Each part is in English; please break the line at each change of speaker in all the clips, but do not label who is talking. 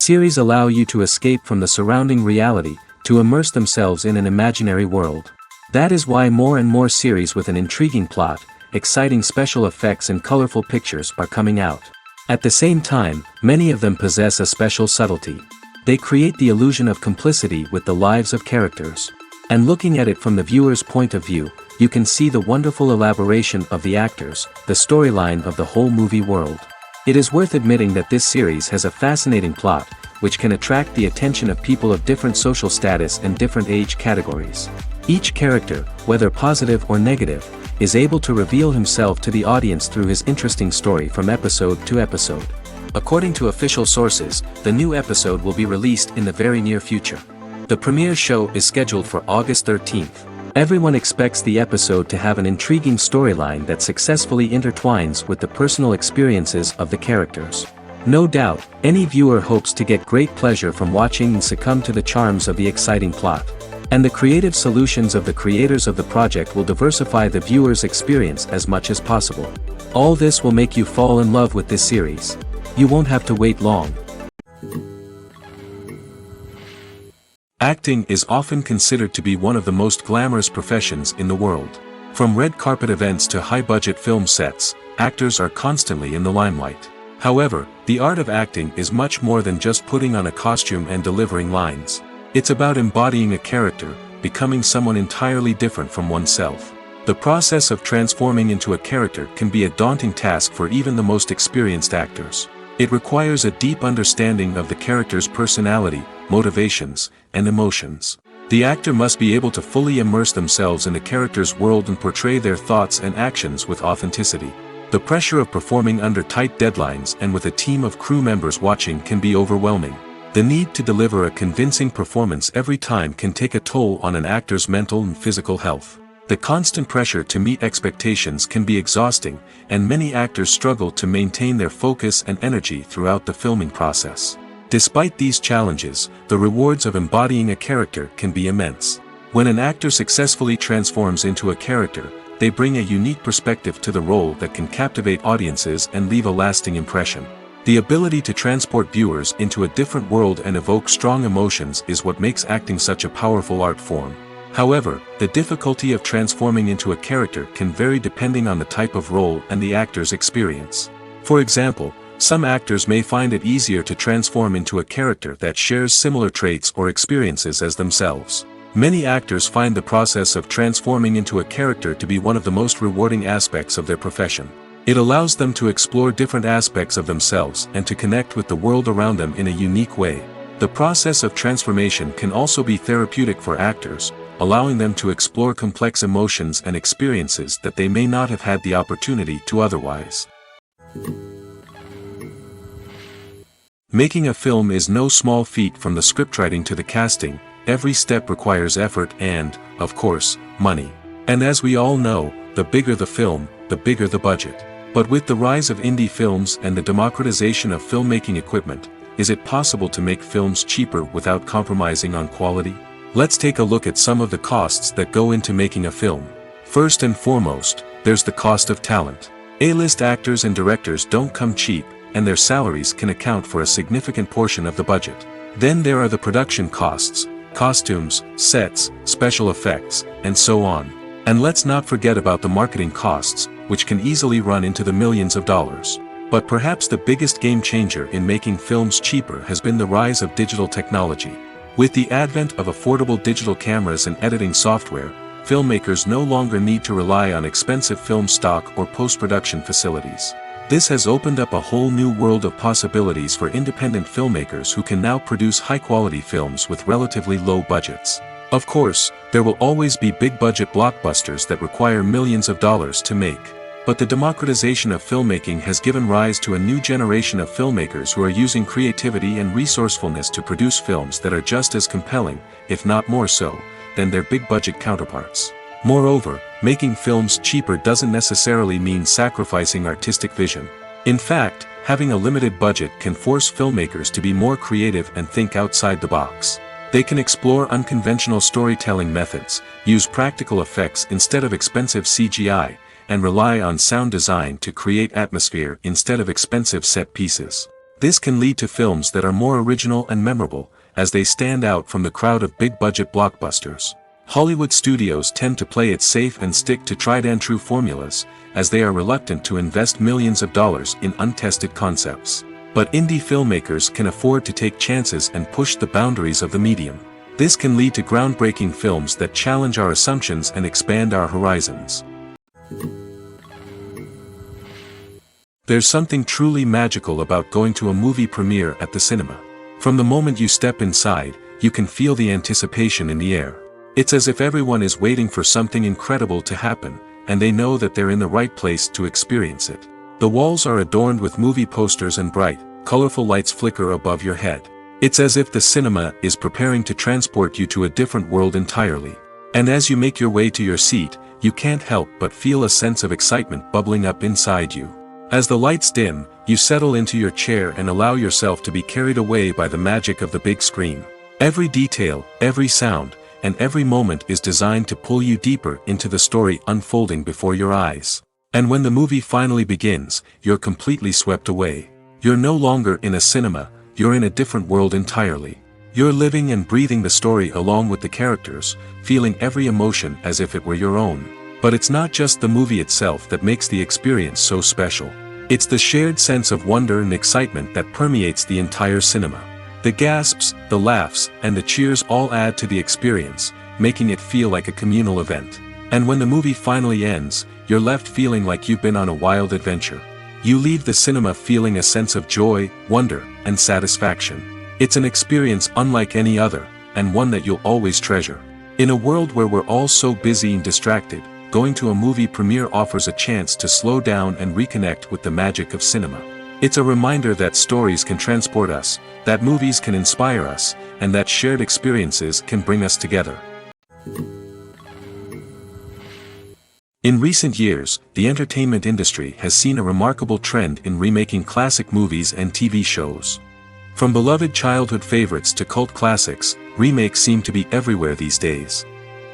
Series allow you to escape from the surrounding reality, to immerse themselves in an imaginary world. That is why more and more series with an intriguing plot, exciting special effects and colorful pictures are coming out. At the same time, many of them possess a special subtlety. They create the illusion of complicity with the lives of characters. And looking at it from the viewer's point of view, you can see the wonderful elaboration of the actors, the storyline of the whole movie world. It is worth admitting that this series has a fascinating plot, which can attract the attention of people of different social status and different age categories. Each character, whether positive or negative, is able to reveal himself to the audience through his interesting story from episode to episode. According to official sources, the new episode will be released in the very near future. The premiere show is scheduled for August 13th. Everyone expects the episode to have an intriguing storyline that successfully intertwines with the personal experiences of the characters. No doubt, any viewer hopes to get great pleasure from watching and succumb to the charms of the exciting plot. And the creative solutions of the creators of the project will diversify the viewer's experience as much as possible. All this will make you fall in love with this series. You won't have to wait long. Acting is often considered to be one of the most glamorous professions in the world. From red carpet events to high-budget film sets, actors are constantly in the limelight. However, the art of acting is much more than just putting on a costume and delivering lines. It's about embodying a character, becoming someone entirely different from oneself. The process of transforming into a character can be a daunting task for even the most experienced actors. It requires a deep understanding of the character's personality, motivations, and emotions. The actor must be able to fully immerse themselves in the character's world and portray their thoughts and actions with authenticity. The pressure of performing under tight deadlines and with a team of crew members watching can be overwhelming. The need to deliver a convincing performance every time can take a toll on an actor's mental and physical health. The constant pressure to meet expectations can be exhausting, and many actors struggle to maintain their focus and energy throughout the filming process. Despite these challenges, the rewards of embodying a character can be immense. When an actor successfully transforms into a character, they bring a unique perspective to the role that can captivate audiences and leave a lasting impression. The ability to transport viewers into a different world and evoke strong emotions is what makes acting such a powerful art form. However, the difficulty of transforming into a character can vary depending on the type of role and the actor's experience. For example, some actors may find it easier to transform into a character that shares similar traits or experiences as themselves. Many actors find the process of transforming into a character to be one of the most rewarding aspects of their profession. It allows them to explore different aspects of themselves and to connect with the world around them in a unique way. The process of transformation can also be therapeutic for actors, allowing them to explore complex emotions and experiences that they may not have had the opportunity to otherwise. Making a film is no small feat. From the scriptwriting to the casting, every step requires effort and, of course, money. And as we all know, the bigger the film, the bigger the budget. But with the rise of indie films and the democratization of filmmaking equipment, is it possible to make films cheaper without compromising on quality? Let's take a look at some of the costs that go into making a film. First and foremost, there's the cost of talent. A-list actors and directors don't come cheap, and their salaries can account for a significant portion of the budget. Then there are the production costs, costumes, sets, special effects, and so on. And let's not forget about the marketing costs, which can easily run into the millions of dollars. But perhaps the biggest game changer in making films cheaper has been the rise of digital technology. With the advent of affordable digital cameras and editing software, filmmakers no longer need to rely on expensive film stock or post-production facilities. This has opened up a whole new world of possibilities for independent filmmakers who can now produce high-quality films with relatively low budgets. Of course, there will always be big-budget blockbusters that require millions of dollars to make. But the democratization of filmmaking has given rise to a new generation of filmmakers who are using creativity and resourcefulness to produce films that are just as compelling, if not more so, than their big-budget counterparts. Moreover, making films cheaper doesn't necessarily mean sacrificing artistic vision. In fact, having a limited budget can force filmmakers to be more creative and think outside the box. They can explore unconventional storytelling methods, use practical effects instead of expensive CGI, and rely on sound design to create atmosphere instead of expensive set pieces. This can lead to films that are more original and memorable, as they stand out from the crowd of big-budget blockbusters. Hollywood studios tend to play it safe and stick to tried-and-true formulas, as they are reluctant to invest millions of dollars in untested concepts. But indie filmmakers can afford to take chances and push the boundaries of the medium. This can lead to groundbreaking films that challenge our assumptions and expand our horizons. There's something truly magical about going to a movie premiere at the cinema. From the moment you step inside, you can feel the anticipation in the air. It's as if everyone is waiting for something incredible to happen, and they know that they're in the right place to experience it. The walls are adorned with movie posters and bright, colorful lights flicker above your head. It's as if the cinema is preparing to transport you to a different world entirely. And as you make your way to your seat, you can't help but feel a sense of excitement bubbling up inside you. As the lights dim, you settle into your chair and allow yourself to be carried away by the magic of the big screen. Every detail, every sound, and every moment is designed to pull you deeper into the story unfolding before your eyes. And when the movie finally begins, you're completely swept away. You're no longer in a cinema, you're in a different world entirely. You're living and breathing the story along with the characters, feeling every emotion as if it were your own. But it's not just the movie itself that makes the experience so special. It's the shared sense of wonder and excitement that permeates the entire cinema. The gasps, the laughs, and the cheers all add to the experience, making it feel like a communal event. And when the movie finally ends, you're left feeling like you've been on a wild adventure. You leave the cinema feeling a sense of joy, wonder, and satisfaction. It's an experience unlike any other, and one that you'll always treasure. In a world where we're all so busy and distracted, going to a movie premiere offers a chance to slow down and reconnect with the magic of cinema. It's a reminder that stories can transport us, that movies can inspire us, and that shared experiences can bring us together. In recent years, the entertainment industry has seen a remarkable trend in remaking classic movies and TV shows. From beloved childhood favorites to cult classics, remakes seem to be everywhere these days.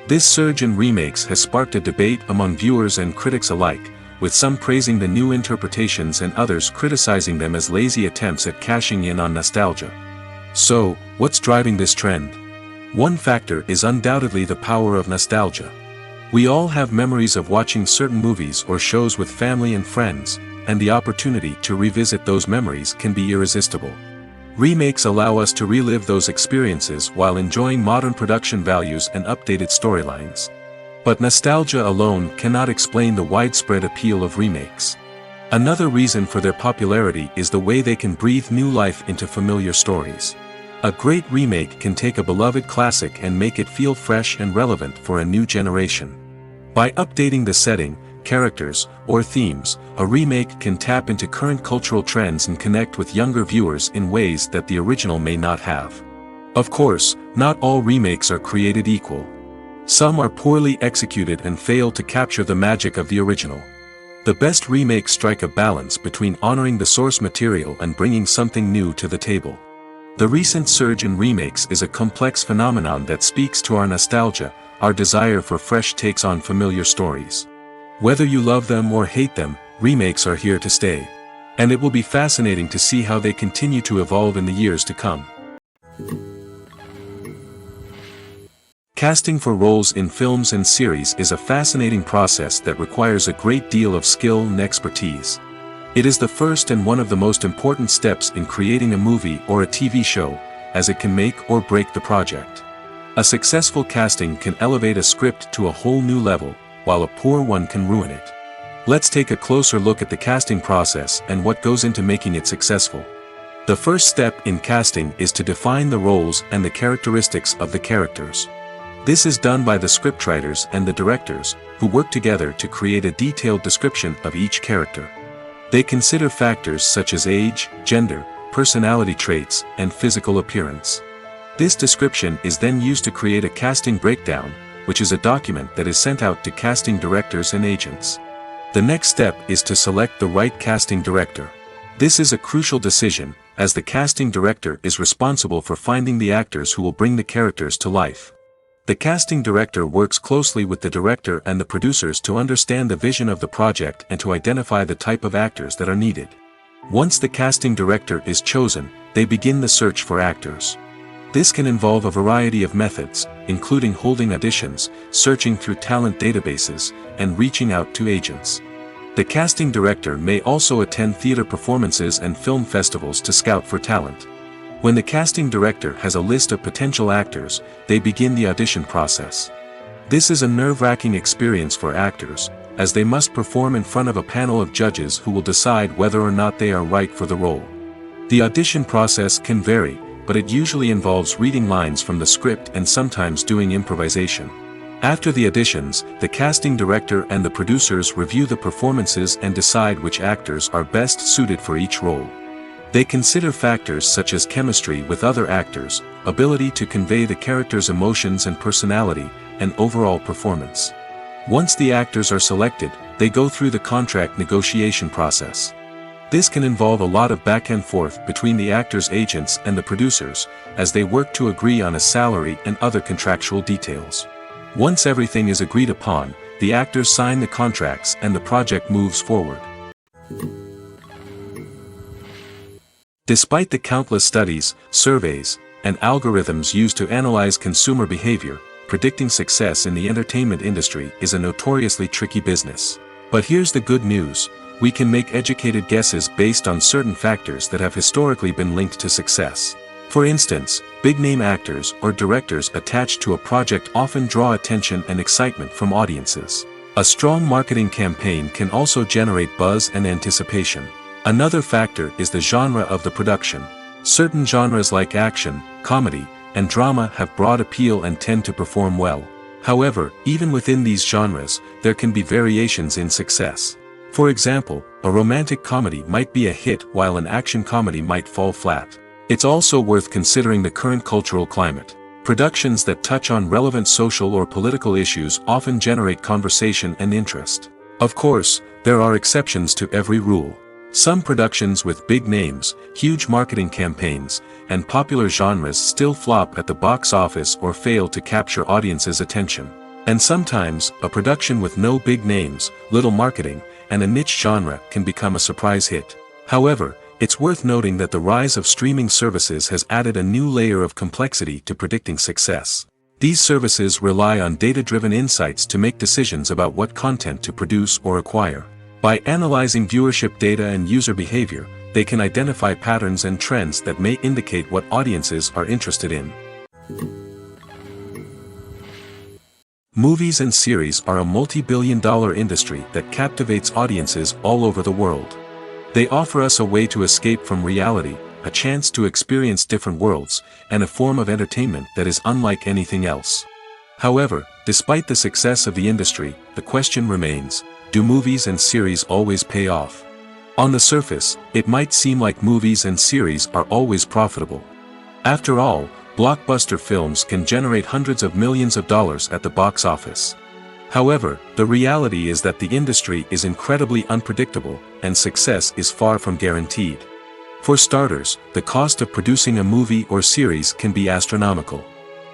This surge in remakes has sparked a debate among viewers and critics alike, with some praising the new interpretations and others criticizing them as lazy attempts at cashing in on nostalgia. So, what's driving this trend? One factor is undoubtedly the power of nostalgia. We all have memories of watching certain movies or shows with family and friends, and the opportunity to revisit those memories can be irresistible. Remakes allow us to relive those experiences while enjoying modern production values and updated storylines. But nostalgia alone cannot explain the widespread appeal of remakes. Another reason for their popularity is the way they can breathe new life into familiar stories. A great remake can take a beloved classic and make it feel fresh and relevant for a new generation. By updating the setting, characters, or themes, a remake can tap into current cultural trends and connect with younger viewers in ways that the original may not have. Of course, not all remakes are created equal. Some are poorly executed and fail to capture the magic of the original. The best remakes strike a balance between honoring the source material and bringing something new to the table. The recent surge in remakes is a complex phenomenon that speaks to our nostalgia, our desire for fresh takes on familiar stories. Whether you love them or hate them, remakes are here to stay. And it will be fascinating to see how they continue to evolve in the years to come. Casting for roles in films and series is a fascinating process that requires a great deal of skill and expertise. It is the first and one of the most important steps in creating a movie or a TV show, as it can make or break the project. A successful casting can elevate a script to a whole new level, while a poor one can ruin it. Let's take a closer look at the casting process and what goes into making it successful. The first step in casting is to define the roles and the characteristics of the characters. This is done by the scriptwriters and the directors, who work together to create a detailed description of each character. They consider factors such as age, gender, personality traits, and physical appearance. This description is then used to create a casting breakdown, which is a document that is sent out to casting directors and agents. The next step is to select the right casting director. This is a crucial decision, as the casting director is responsible for finding the actors who will bring the characters to life. The casting director works closely with the director and the producers to understand the vision of the project and to identify the type of actors that are needed. Once the casting director is chosen, they begin the search for actors. This can involve a variety of methods, including holding auditions, searching through talent databases, and reaching out to agents. The casting director may also attend theater performances and film festivals to scout for talent. When the casting director has a list of potential actors, they begin the audition process. This is a nerve-wracking experience for actors, as they must perform in front of a panel of judges who will decide whether or not they are right for the role. The audition process can vary, but it usually involves reading lines from the script and sometimes doing improvisation. After the auditions, the casting director and the producers review the performances and decide which actors are best suited for each role. They consider factors such as chemistry with other actors, ability to convey the character's emotions and personality, and overall performance. Once the actors are selected, they go through the contract negotiation process. This can involve a lot of back and forth between the actors' agents and the producers, as they work to agree on a salary and other contractual details. Once everything is agreed upon, the actors sign the contracts and the project moves forward. Despite the countless studies, surveys, and algorithms used to analyze consumer behavior, predicting success in the entertainment industry is a notoriously tricky business. But here's the good news: we can make educated guesses based on certain factors that have historically been linked to success. For instance, big-name actors or directors attached to a project often draw attention and excitement from audiences. A strong marketing campaign can also generate buzz and anticipation. Another factor is the genre of the production. Certain genres like action, comedy, and drama have broad appeal and tend to perform well. However, even within these genres, there can be variations in success. For example, a romantic comedy might be a hit while an action comedy might fall flat. It's also worth considering the current cultural climate. Productions that touch on relevant social or political issues often generate conversation and interest. Of course, there are exceptions to every rule. Some productions with big names, huge marketing campaigns, and popular genres still flop at the box office or fail to capture audiences' attention. And sometimes, a production with no big names, little marketing, and a niche genre can become a surprise hit. However, it's worth noting that the rise of streaming services has added a new layer of complexity to predicting success. These services rely on data-driven insights to make decisions about what content to produce or acquire. By analyzing viewership data and user behavior, they can identify patterns and trends that may indicate what audiences are interested in. Movies and series are a multi-billion-dollar industry that captivates audiences all over the world. They offer us a way to escape from reality, a chance to experience different worlds, and a form of entertainment that is unlike anything else. However, despite the success of the industry, the question remains: do movies and series always pay off? On the surface, it might seem like movies and series are always profitable. After all, blockbuster films can generate hundreds of millions of dollars at the box office. However, the reality is that the industry is incredibly unpredictable, and success is far from guaranteed. For starters, the cost of producing a movie or series can be astronomical.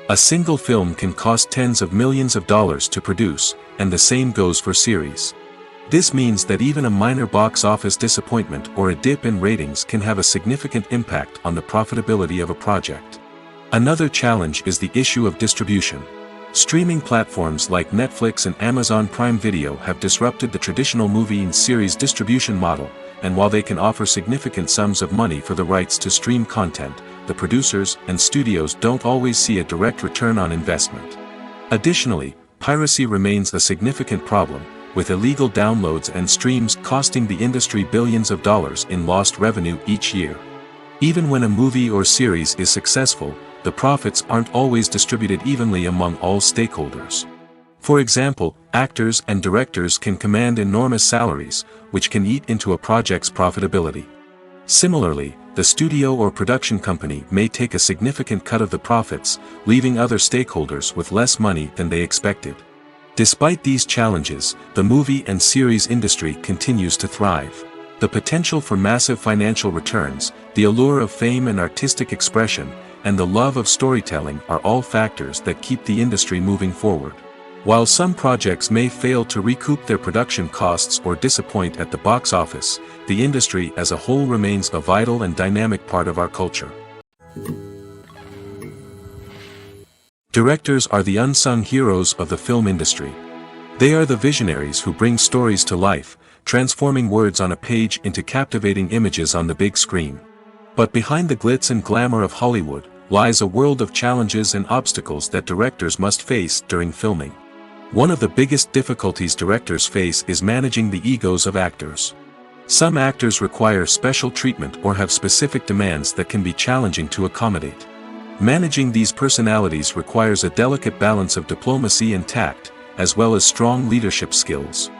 A single film can cost tens of millions of dollars to produce, and the same goes for series. This means that even a minor box office disappointment or a dip in ratings can have a significant impact on the profitability of a project. Another challenge is the issue of distribution. Streaming platforms like Netflix and Amazon Prime Video have disrupted the traditional movie and series distribution model, and while they can offer significant sums of money for the rights to stream content, the producers and studios don't always see a direct return on investment. Additionally, piracy remains a significant problem, with illegal downloads and streams costing the industry billions of dollars in lost revenue each year. Even when a movie or series is successful, the profits aren't always distributed evenly among all stakeholders. For example, actors and directors can command enormous salaries, which can eat into a project's profitability. Similarly, the studio or production company may take a significant cut of the profits, leaving other stakeholders with less money than they expected. Despite these challenges, the movie and series industry continues to thrive. The potential for massive financial returns, the allure of fame and artistic expression, and the love of storytelling are all factors that keep the industry moving forward. While some projects may fail to recoup their production costs or disappoint at the box office, the industry as a whole remains a vital and dynamic part of our culture. Directors are the unsung heroes of the film industry. They are the visionaries who bring stories to life, transforming words on a page into captivating images on the big screen. But behind the glitz and glamour of Hollywood lies a world of challenges and obstacles that directors must face during filming. One of the biggest difficulties directors face is managing the egos of actors. Some actors require special treatment or have specific demands that can be challenging to accommodate. Managing these personalities requires a delicate balance of diplomacy and tact, as well as strong leadership skills.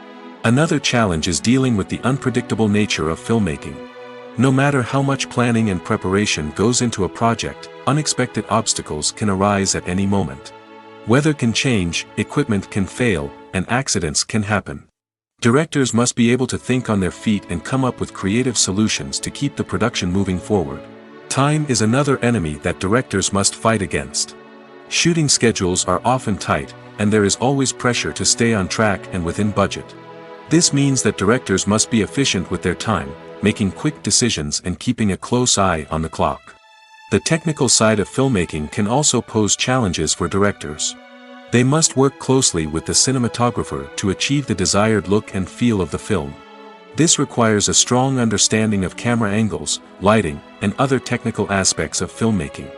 Another challenge is dealing with the unpredictable nature of filmmaking. No matter how much planning and preparation goes into a project, unexpected obstacles can arise at any moment. Weather can change, equipment can fail, and accidents can happen. Directors must be able to think on their feet and come up with creative solutions to keep the production moving forward. Time is another enemy that directors must fight against. Shooting schedules are often tight, and there is always pressure to stay on track and within budget. This means that directors must be efficient with their time, making quick decisions and keeping a close eye on the clock. The technical side of filmmaking can also pose challenges for directors. They must work closely with the cinematographer to achieve the desired look and feel of the film. This requires a strong understanding of camera angles, lighting, and other technical aspects of filmmaking.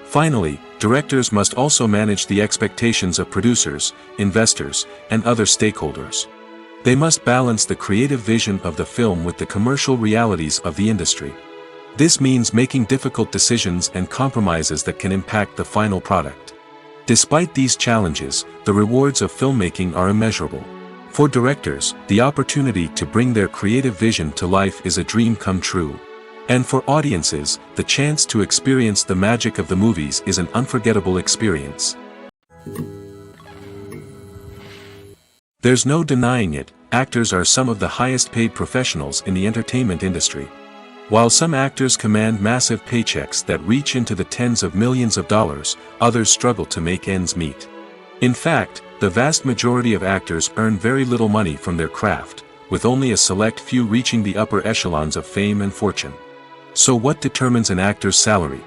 Finally, directors must also manage the expectations of producers, investors, and other stakeholders. They must balance the creative vision of the film with the commercial realities of the industry. This means making difficult decisions and compromises that can impact the final product. Despite these challenges, the rewards of filmmaking are immeasurable. For directors, the opportunity to bring their creative vision to life is a dream come true. And for audiences, the chance to experience the magic of the movies is an unforgettable experience. There's no denying it, actors are some of the highest paid professionals in the entertainment industry. While some actors command massive paychecks that reach into the tens of millions of dollars, others struggle to make ends meet. In fact, the vast majority of actors earn very little money from their craft, with only a select few reaching the upper echelons of fame and fortune. So what determines an actor's salary?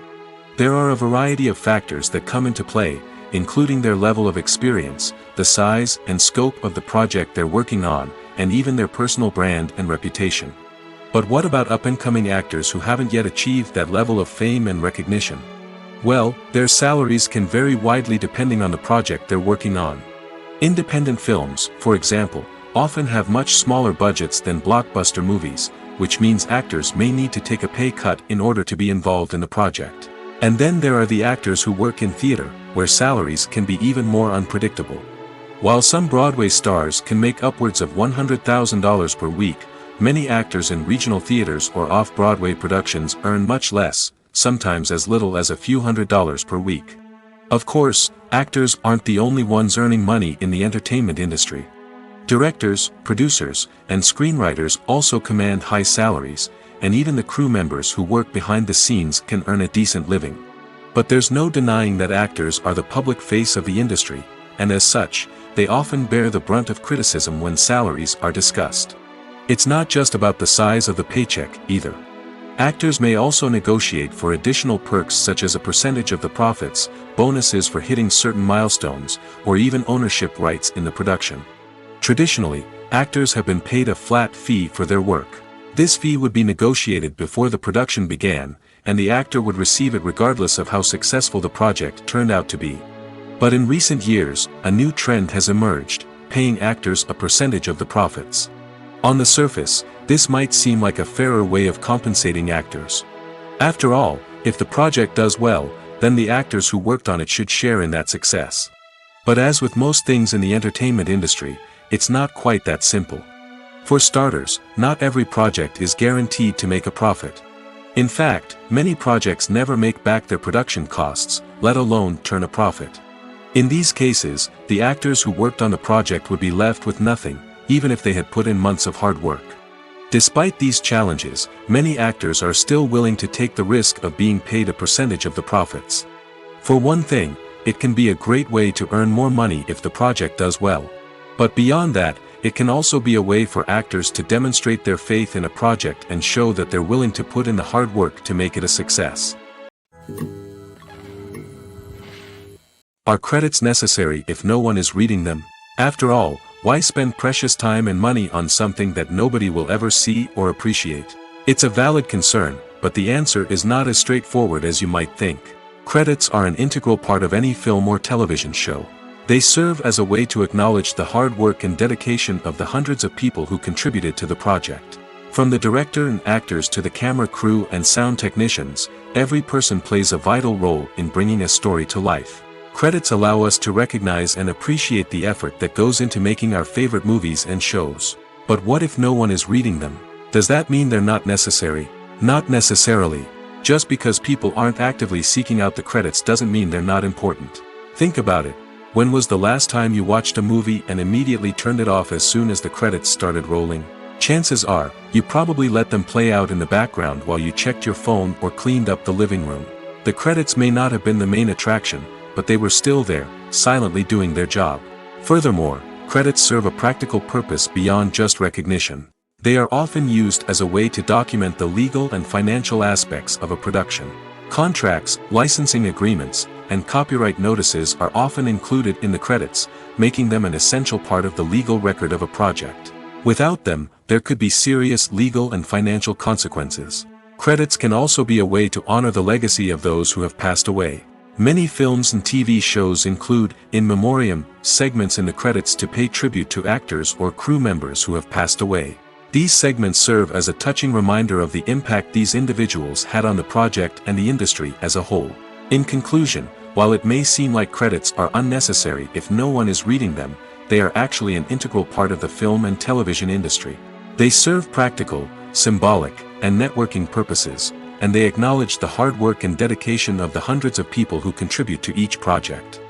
There are a variety of factors that come into play, including their level of experience, the size and scope of the project they're working on, and even their personal brand and reputation. But what about up-and-coming actors who haven't yet achieved that level of fame and recognition? Well, their salaries can vary widely depending on the project they're working on. Independent films, for example, often have much smaller budgets than blockbuster movies, which means actors may need to take a pay cut in order to be involved in the project. And then there are the actors who work in theater, where salaries can be even more unpredictable. While some Broadway stars can make upwards of $100,000 per week, many actors in regional theaters or off-Broadway productions earn much less, sometimes as little as a few $100s per week. Of course, actors aren't the only ones earning money in the entertainment industry. Directors, producers, and screenwriters also command high salaries, and even the crew members who work behind the scenes can earn a decent living. But there's no denying that actors are the public face of the industry, and as such, they often bear the brunt of criticism when salaries are discussed. It's not just about the size of the paycheck, either. Actors may also negotiate for additional perks such as a percentage of the profits, bonuses for hitting certain milestones, or even ownership rights in the production. Traditionally, actors have been paid a flat fee for their work. This fee would be negotiated before the production began, and the actor would receive it regardless of how successful the project turned out to be. But in recent years, a new trend has emerged, paying actors a percentage of the profits. On the surface, this might seem like a fairer way of compensating actors. After all, if the project does well, then the actors who worked on it should share in that success. But as with most things in the entertainment industry, it's not quite that simple. For starters, not every project is guaranteed to make a profit. In fact, many projects never make back their production costs, let alone turn a profit. In these cases, the actors who worked on the project would be left with nothing, even if they had put in months of hard work. Despite these challenges, many actors are still willing to take the risk of being paid a percentage of the profits. For one thing, it can be a great way to earn more money if the project does well. But beyond that, it can also be a way for actors to demonstrate their faith in a project and show that they're willing to put in the hard work to make it a success. Are credits necessary if no one is reading them? After all, why spend precious time and money on something that nobody will ever see or appreciate? It's a valid concern, but the answer is not as straightforward as you might think. Credits are an integral part of any film or television show. They serve as a way to acknowledge the hard work and dedication of the hundreds of people who contributed to the project. From the director and actors to the camera crew and sound technicians, every person plays a vital role in bringing a story to life. Credits allow us to recognize and appreciate the effort that goes into making our favorite movies and shows. But what if no one is reading them? Does that mean they're not necessary? Not necessarily. Just because people aren't actively seeking out the credits doesn't mean they're not important. Think about it. When was the last time you watched a movie and immediately turned it off as soon as the credits started rolling? Chances are, you probably let them play out in the background while you checked your phone or cleaned up the living room. The credits may not have been the main attraction, but they were still there, silently doing their job. Furthermore, credits serve a practical purpose beyond just recognition. They are often used as a way to document the legal and financial aspects of a production. Contracts, licensing agreements, and copyright notices are often included in the credits, making them an essential part of the legal record of a project. Without them, there could be serious legal and financial consequences. Credits can also be a way to honor the legacy of those who have passed away. Many films and TV shows include, in memoriam, segments in the credits to pay tribute to actors or crew members who have passed away. These segments serve as a touching reminder of the impact these individuals had on the project and the industry as a whole. In conclusion, while it may seem like credits are unnecessary if no one is reading them, they are actually an integral part of the film and television industry. They serve practical, symbolic, and networking purposes, and they acknowledge the hard work and dedication of the hundreds of people who contribute to each project.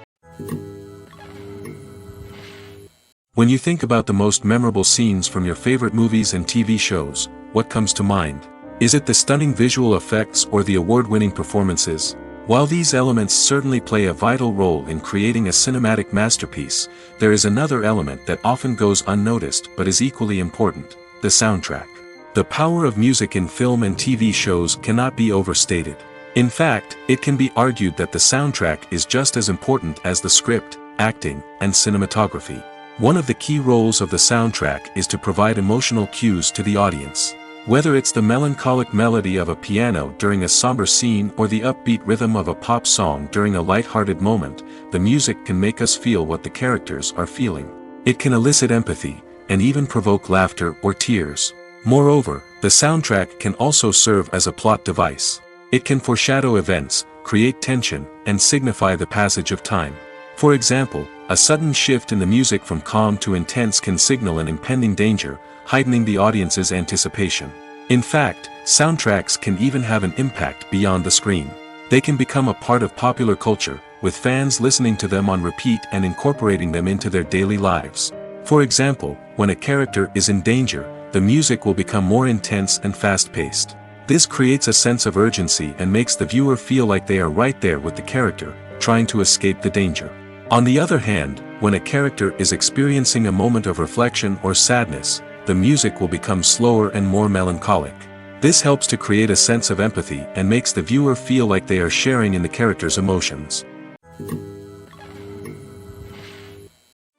When you think about the most memorable scenes from your favorite movies and TV shows, what comes to mind? Is it the stunning visual effects or the award-winning performances? While these elements certainly play a vital role in creating a cinematic masterpiece, there is another element that often goes unnoticed but is equally important: the soundtrack. The power of music in film and TV shows cannot be overstated. In fact, it can be argued that the soundtrack is just as important as the script, acting, and cinematography. One of the key roles of the soundtrack is to provide emotional cues to the audience. Whether it's the melancholic melody of a piano during a somber scene or the upbeat rhythm of a pop song during a light-hearted moment, the music can make us feel what the characters are feeling. It can elicit empathy, and even provoke laughter or tears. Moreover, the soundtrack can also serve as a plot device. It can foreshadow events, create tension, and signify the passage of time. For example, a sudden shift in the music from calm to intense can signal an impending danger, heightening the audience's anticipation. In fact, soundtracks can even have an impact beyond the screen. They can become a part of popular culture, with fans listening to them on repeat and incorporating them into their daily lives. For example, when a character is in danger, the music will become more intense and fast-paced. This creates a sense of urgency and makes the viewer feel like they are right there with the character, trying to escape the danger. On the other hand, when a character is experiencing a moment of reflection or sadness, the music will become slower and more melancholic. This helps to create a sense of empathy and makes the viewer feel like they are sharing in the character's emotions.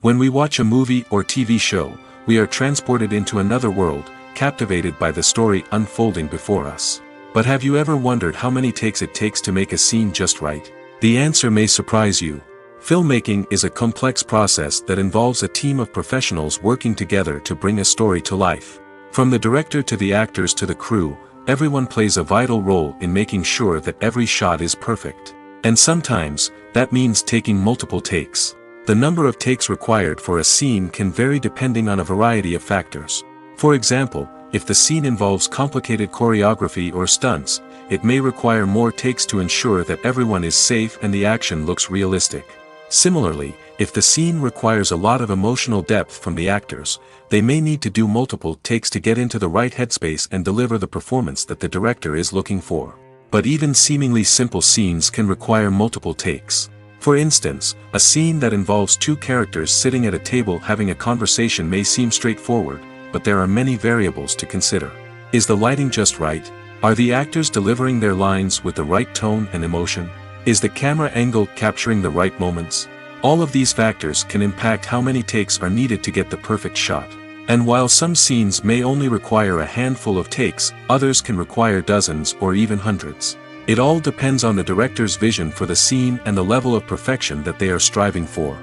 When we watch a movie or TV show, we are transported into another world, captivated by the story unfolding before us. But have you ever wondered how many takes it takes to make a scene just right? The answer may surprise you. Filmmaking is a complex process that involves a team of professionals working together to bring a story to life. From the director to the actors to the crew, everyone plays a vital role in making sure that every shot is perfect. And sometimes, that means taking multiple takes. The number of takes required for a scene can vary depending on a variety of factors. For example, if the scene involves complicated choreography or stunts, it may require more takes to ensure that everyone is safe and the action looks realistic. Similarly, if the scene requires a lot of emotional depth from the actors, they may need to do multiple takes to get into the right headspace and deliver the performance that the director is looking for. But even seemingly simple scenes can require multiple takes. For instance, a scene that involves two characters sitting at a table having a conversation may seem straightforward, but there are many variables to consider. Is the lighting just right? Are the actors delivering their lines with the right tone and emotion? Is the camera angle capturing the right moments? All of these factors can impact how many takes are needed to get the perfect shot. And while some scenes may only require a handful of takes, others can require dozens or even hundreds. It all depends on the director's vision for the scene and the level of perfection that they are striving for.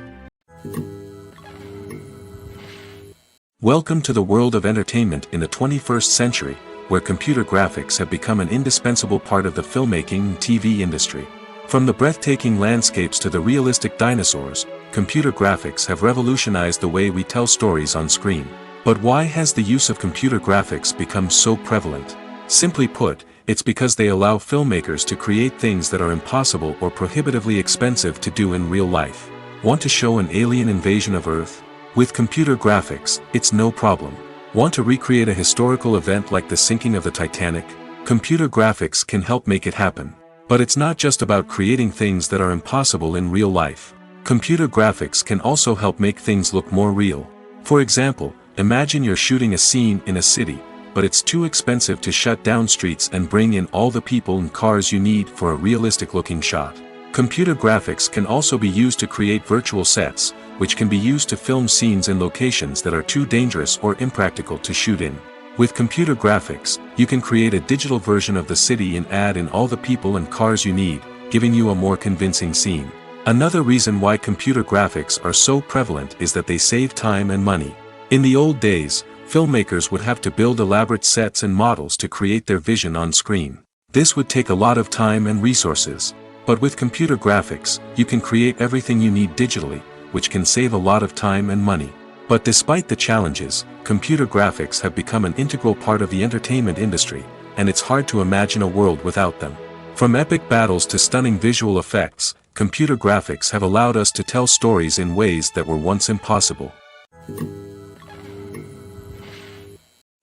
Welcome to the world of entertainment in the 21st century, where computer graphics have become an indispensable part of the filmmaking and TV industry. From the breathtaking landscapes to the realistic dinosaurs, computer graphics have revolutionized the way we tell stories on screen. But why has the use of computer graphics become so prevalent? Simply put, it's because they allow filmmakers to create things that are impossible or prohibitively expensive to do in real life. Want to show an alien invasion of Earth? With computer graphics, it's no problem. Want to recreate a historical event like the sinking of the Titanic? Computer graphics can help make it happen. But it's not just about creating things that are impossible in real life. Computer graphics can also help make things look more real. For example, imagine you're shooting a scene in a city, but it's too expensive to shut down streets and bring in all the people and cars you need for a realistic-looking shot. Computer graphics can also be used to create virtual sets, which can be used to film scenes in locations that are too dangerous or impractical to shoot in. With computer graphics, you can create a digital version of the city and add in all the people and cars you need, giving you a more convincing scene. Another reason why computer graphics are so prevalent is that they save time and money. In the old days, filmmakers would have to build elaborate sets and models to create their vision on screen. This would take a lot of time and resources. But with computer graphics, you can create everything you need digitally, which can save a lot of time and money. But despite the challenges, computer graphics have become an integral part of the entertainment industry, and it's hard to imagine a world without them. From epic battles to stunning visual effects, computer graphics have allowed us to tell stories in ways that were once impossible.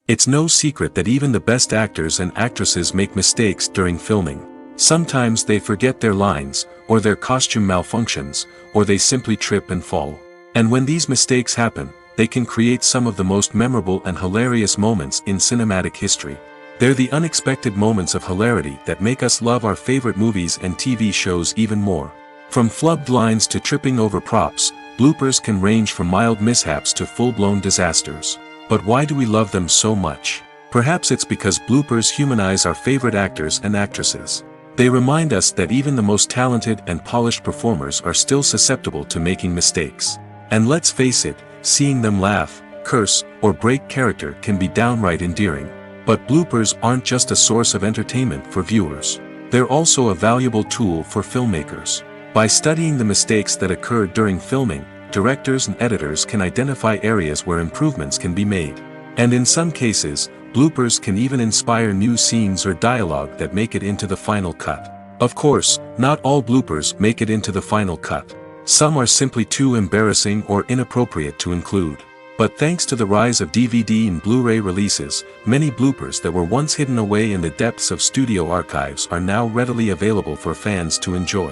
It's no secret that even the best actors and actresses make mistakes during filming. Sometimes they forget their lines, or their costume malfunctions, or they simply trip and fall. And when these mistakes happen, they can create some of the most memorable and hilarious moments in cinematic history. They're the unexpected moments of hilarity that make us love our favorite movies and TV shows even more. From flubbed lines to tripping over props, bloopers can range from mild mishaps to full-blown disasters. But why do we love them so much? Perhaps it's because bloopers humanize our favorite actors and actresses. They remind us that even the most talented and polished performers are still susceptible to making mistakes. And let's face it, seeing them laugh, curse, or break character can be downright endearing. But bloopers aren't just a source of entertainment for viewers. They're also a valuable tool for filmmakers. By studying the mistakes that occurred during filming, directors and editors can identify areas where improvements can be made. And in some cases, bloopers can even inspire new scenes or dialogue that make it into the final cut. Of course, not all bloopers make it into the final cut. Some are simply too embarrassing or inappropriate to include. But thanks to the rise of DVD and Blu-ray releases, many bloopers that were once hidden away in the depths of studio archives are now readily available for fans to enjoy.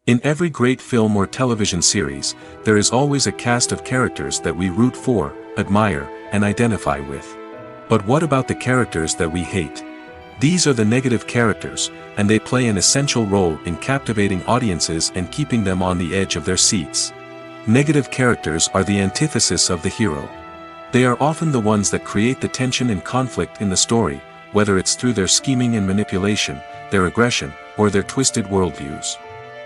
In every great film or television series, there is always a cast of characters that we root for, admire, and identify with. But what about the characters that we hate? These are the negative characters, and they play an essential role in captivating audiences and keeping them on the edge of their seats. Negative characters are the antithesis of the hero. They are often the ones that create the tension and conflict in the story, whether it's through their scheming and manipulation, their aggression, or their twisted worldviews.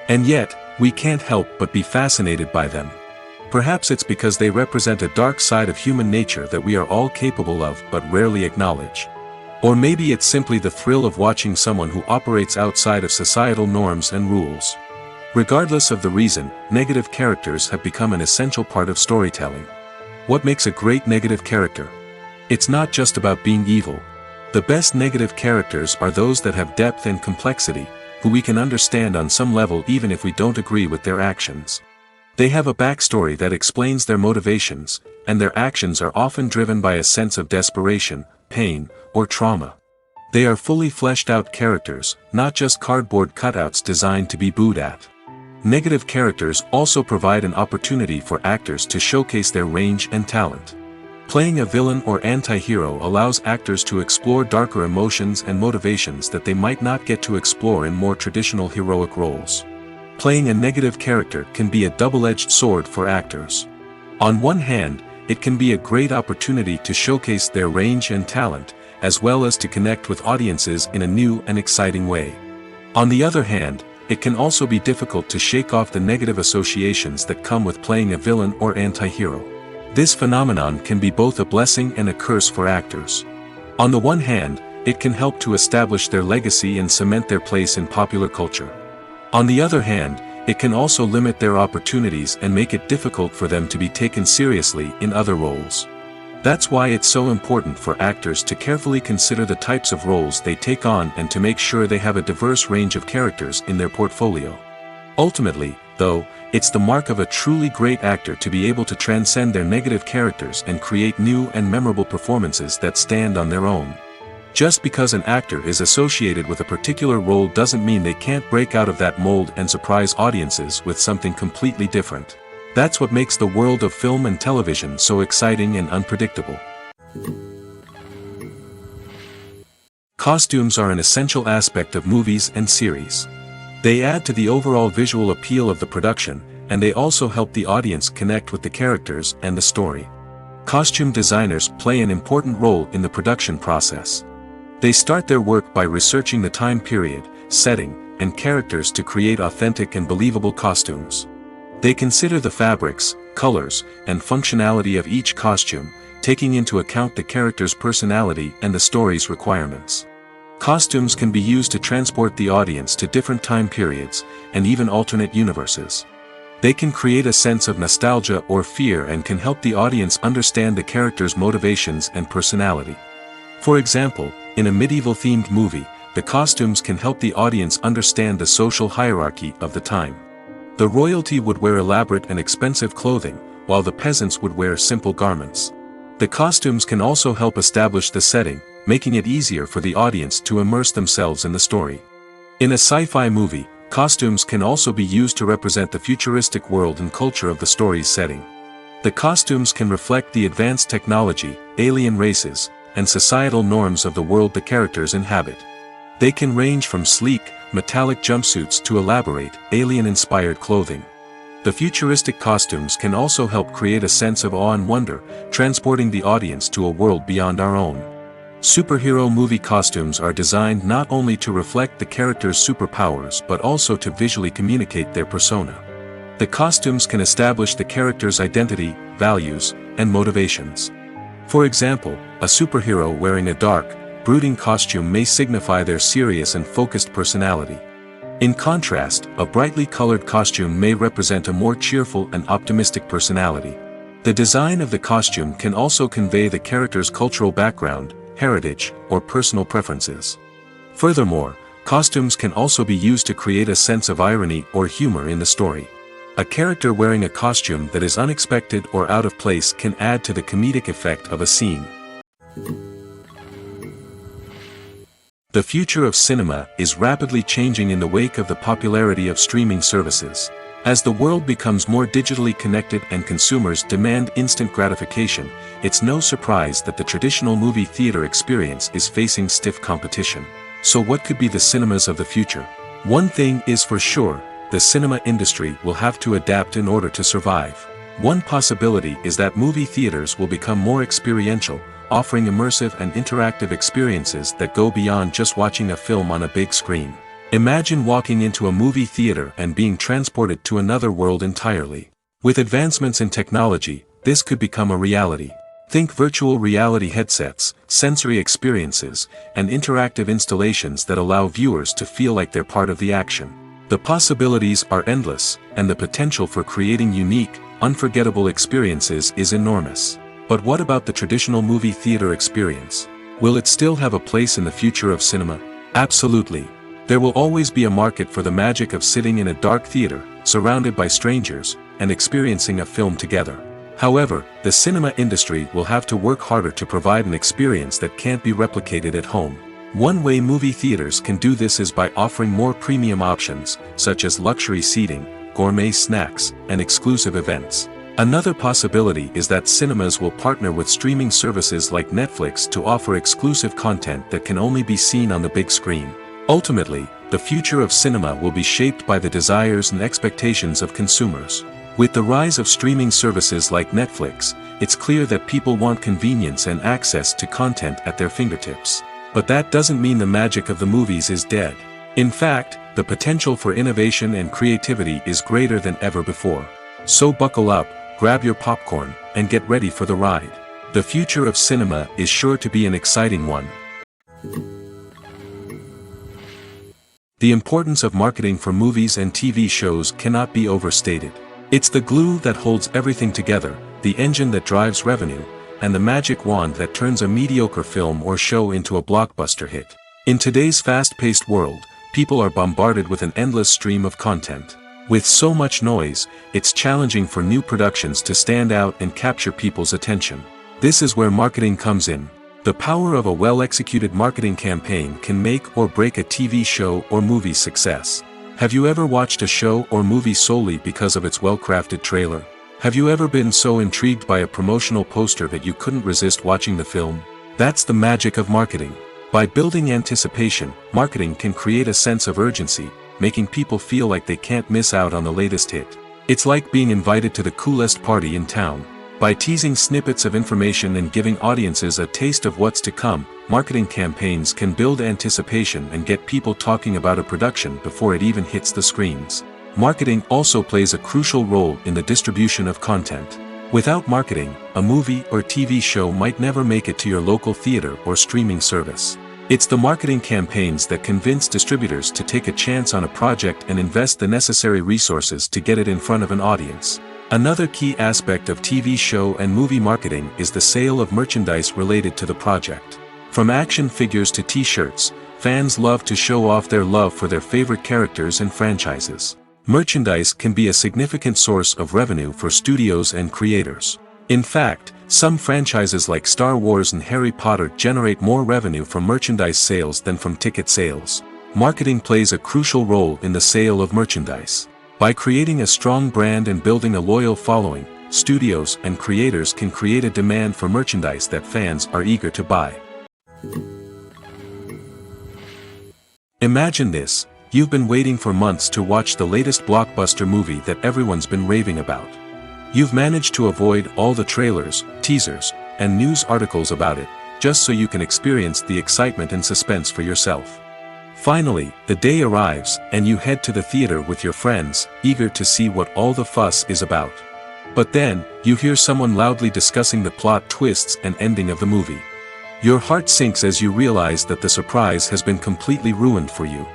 And yet, we can't help but be fascinated by them. Perhaps it's because they represent a dark side of human nature that we are all capable of but rarely acknowledge. Or maybe it's simply the thrill of watching someone who operates outside of societal norms and rules. Regardless of the reason, negative characters have become an essential part of storytelling. What makes a great negative character? It's not just about being evil. The best negative characters are those that have depth and complexity, who we can understand on some level even if we don't agree with their actions. They have a backstory that explains their motivations, and their actions are often driven by a sense of desperation, pain, or trauma. They are fully fleshed out characters, not just cardboard cutouts designed to be booed at. Negative characters also provide an opportunity for actors to showcase their range and talent. Playing a villain or anti-hero allows actors to explore darker emotions and motivations that they might not get to explore in more traditional heroic roles. Playing a negative character can be a double-edged sword for actors. On one hand, it can be a great opportunity to showcase their range and talent, as well as to connect with audiences in a new and exciting way. On the other hand, it can also be difficult to shake off the negative associations that come with playing a villain or anti-hero. This phenomenon can be both a blessing and a curse for actors. On the one hand, it can help to establish their legacy and cement their place in popular culture. On the other hand, it can also limit their opportunities and make it difficult for them to be taken seriously in other roles. That's why it's so important for actors to carefully consider the types of roles they take on and to make sure they have a diverse range of characters in their portfolio. Ultimately, though, it's the mark of a truly great actor to be able to transcend their negative characters and create new and memorable performances that stand on their own. Just because an actor is associated with a particular role doesn't mean they can't break out of that mold and surprise audiences with something completely different. That's what makes the world of film and television so exciting and unpredictable. Costumes are an essential aspect of movies and series. They add to the overall visual appeal of the production, and they also help the audience connect with the characters and the story. Costume designers play an important role in the production process. They start their work by researching the time period, setting, and characters to create authentic and believable costumes. They consider the fabrics, colors, and functionality of each costume, taking into account the character's personality and the story's requirements. Costumes can be used to transport the audience to different time periods, and even alternate universes. They can create a sense of nostalgia or fear and can help the audience understand the character's motivations and personality. For example, in a medieval-themed movie, the costumes can help the audience understand the social hierarchy of the time. The royalty would wear elaborate and expensive clothing, while the peasants would wear simple garments. The costumes can also help establish the setting, making it easier for the audience to immerse themselves in the story. In a sci-fi movie, costumes can also be used to represent the futuristic world and culture of the story's setting. The costumes can reflect the advanced technology, alien races, and societal norms of the world the characters inhabit. They can range from sleek, metallic jumpsuits to elaborate, alien-inspired clothing. The futuristic costumes can also help create a sense of awe and wonder, transporting the audience to a world beyond our own. Superhero movie costumes are designed not only to reflect the character's superpowers but also to visually communicate their persona. The costumes can establish the character's identity, values, and motivations. For example, a superhero wearing a dark, brooding costume may signify their serious and focused personality. In contrast, a brightly colored costume may represent a more cheerful and optimistic personality. The design of the costume can also convey the character's cultural background, heritage, or personal preferences. Furthermore, costumes can also be used to create a sense of irony or humor in the story. A character wearing a costume that is unexpected or out of place can add to the comedic effect of a scene. The future of cinema is rapidly changing in the wake of the popularity of streaming services. As the world becomes more digitally connected and consumers demand instant gratification, it's no surprise that the traditional movie theater experience is facing stiff competition. So what could be the cinemas of the future? One thing is for sure, the cinema industry will have to adapt in order to survive. One possibility is that movie theaters will become more experiential, offering immersive and interactive experiences that go beyond just watching a film on a big screen. Imagine walking into a movie theater and being transported to another world entirely. With advancements in technology, this could become a reality. Think virtual reality headsets, sensory experiences, and interactive installations that allow viewers to feel like they're part of the action. The possibilities are endless, and the potential for creating unique, unforgettable experiences is enormous. But what about the traditional movie theater experience? Will it still have a place in the future of cinema? Absolutely. There will always be a market for the magic of sitting in a dark theater, surrounded by strangers, and experiencing a film together. However, the cinema industry will have to work harder to provide an experience that can't be replicated at home. One way movie theaters can do this is by offering more premium options, such as luxury seating, gourmet snacks, and exclusive events. Another possibility is that cinemas will partner with streaming services like Netflix to offer exclusive content that can only be seen on the big screen. Ultimately, the future of cinema will be shaped by the desires and expectations of consumers. With the rise of streaming services like Netflix, it's clear that people want convenience and access to content at their fingertips. But that doesn't mean the magic of the movies is dead. In fact, the potential for innovation and creativity is greater than ever before. So buckle up, grab your popcorn, and get ready for the ride. The future of cinema is sure to be an exciting one. The importance of marketing for movies and TV shows cannot be overstated. It's the glue that holds everything together, the engine that drives revenue, and the magic wand that turns a mediocre film or show into a blockbuster hit. In today's fast-paced world, people are bombarded with an endless stream of content. With so much noise, it's challenging for new productions to stand out and capture people's attention. This is where marketing comes in. The power of a well-executed marketing campaign can make or break a TV show or movie's success. Have you ever watched a show or movie solely because of its well-crafted trailer? Have you ever been so intrigued by a promotional poster that you couldn't resist watching the film? That's the magic of marketing. By building anticipation, marketing can create a sense of urgency, making people feel like they can't miss out on the latest hit. It's like being invited to the coolest party in town. By teasing snippets of information and giving audiences a taste of what's to come, marketing campaigns can build anticipation and get people talking about a production before it even hits the screens. Marketing also plays a crucial role in the distribution of content. Without marketing, a movie or TV show might never make it to your local theater or streaming service. It's the marketing campaigns that convince distributors to take a chance on a project and invest the necessary resources to get it in front of an audience. Another key aspect of TV show and movie marketing is the sale of merchandise related to the project. From action figures to t-shirts, fans love to show off their love for their favorite characters and franchises. Merchandise can be a significant source of revenue for studios and creators. In fact, some franchises like Star Wars and Harry Potter generate more revenue from merchandise sales than from ticket sales. Marketing plays a crucial role in the sale of merchandise. By creating a strong brand and building a loyal following, studios and creators can create a demand for merchandise that fans are eager to buy. Imagine this: you've been waiting for months to watch the latest blockbuster movie that everyone's been raving about. You've managed to avoid all the trailers, teasers, and news articles about it, just so you can experience the excitement and suspense for yourself. Finally, the day arrives, and you head to the theater with your friends, eager to see what all the fuss is about. But then, you hear someone loudly discussing the plot twists and ending of the movie. Your heart sinks as you realize that the surprise has been completely ruined for you.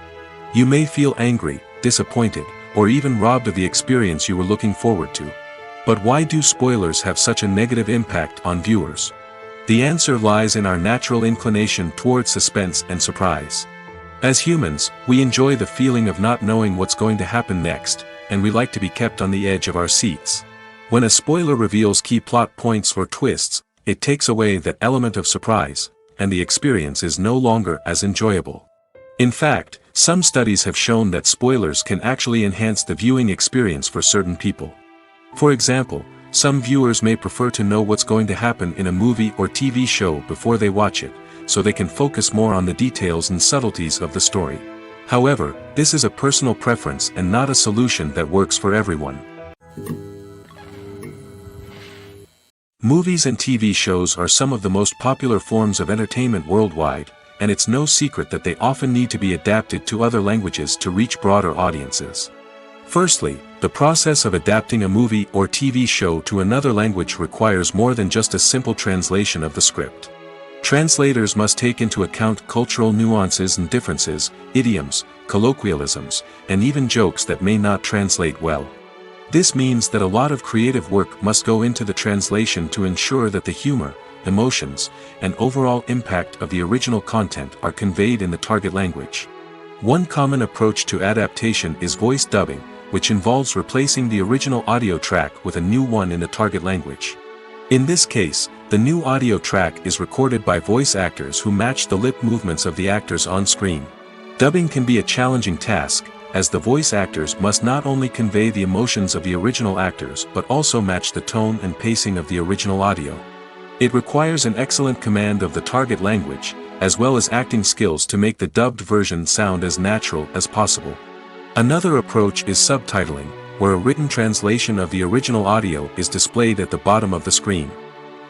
You may feel angry, disappointed, or even robbed of the experience you were looking forward to. But why do spoilers have such a negative impact on viewers? The answer lies in our natural inclination towards suspense and surprise. As humans, we enjoy the feeling of not knowing what's going to happen next, and we like to be kept on the edge of our seats. When a spoiler reveals key plot points or twists, it takes away that element of surprise, and the experience is no longer as enjoyable. In fact, some studies have shown that spoilers can actually enhance the viewing experience for certain people. For example, some viewers may prefer to know what's going to happen in a movie or TV show before they watch it, so they can focus more on the details and subtleties of the story. However, this is a personal preference and not a solution that works for everyone. Movies and TV shows are some of the most popular forms of entertainment worldwide, and it's no secret that they often need to be adapted to other languages to reach broader audiences. Firstly, the process of adapting a movie or TV show to another language requires more than just a simple translation of the script. Translators must take into account cultural nuances and differences, idioms, colloquialisms, and even jokes that may not translate well. This means that a lot of creative work must go into the translation to ensure that the humor, emotions, and overall impact of the original content are conveyed in the target language. One common approach to adaptation is voice dubbing, which involves replacing the original audio track with a new one in the target language. In this case, the new audio track is recorded by voice actors who match the lip movements of the actors on screen. Dubbing can be a challenging task, as the voice actors must not only convey the emotions of the original actors but also match the tone and pacing of the original audio. It requires an excellent command of the target language, as well as acting skills to make the dubbed version sound as natural as possible. Another approach is subtitling, where a written translation of the original audio is displayed at the bottom of the screen.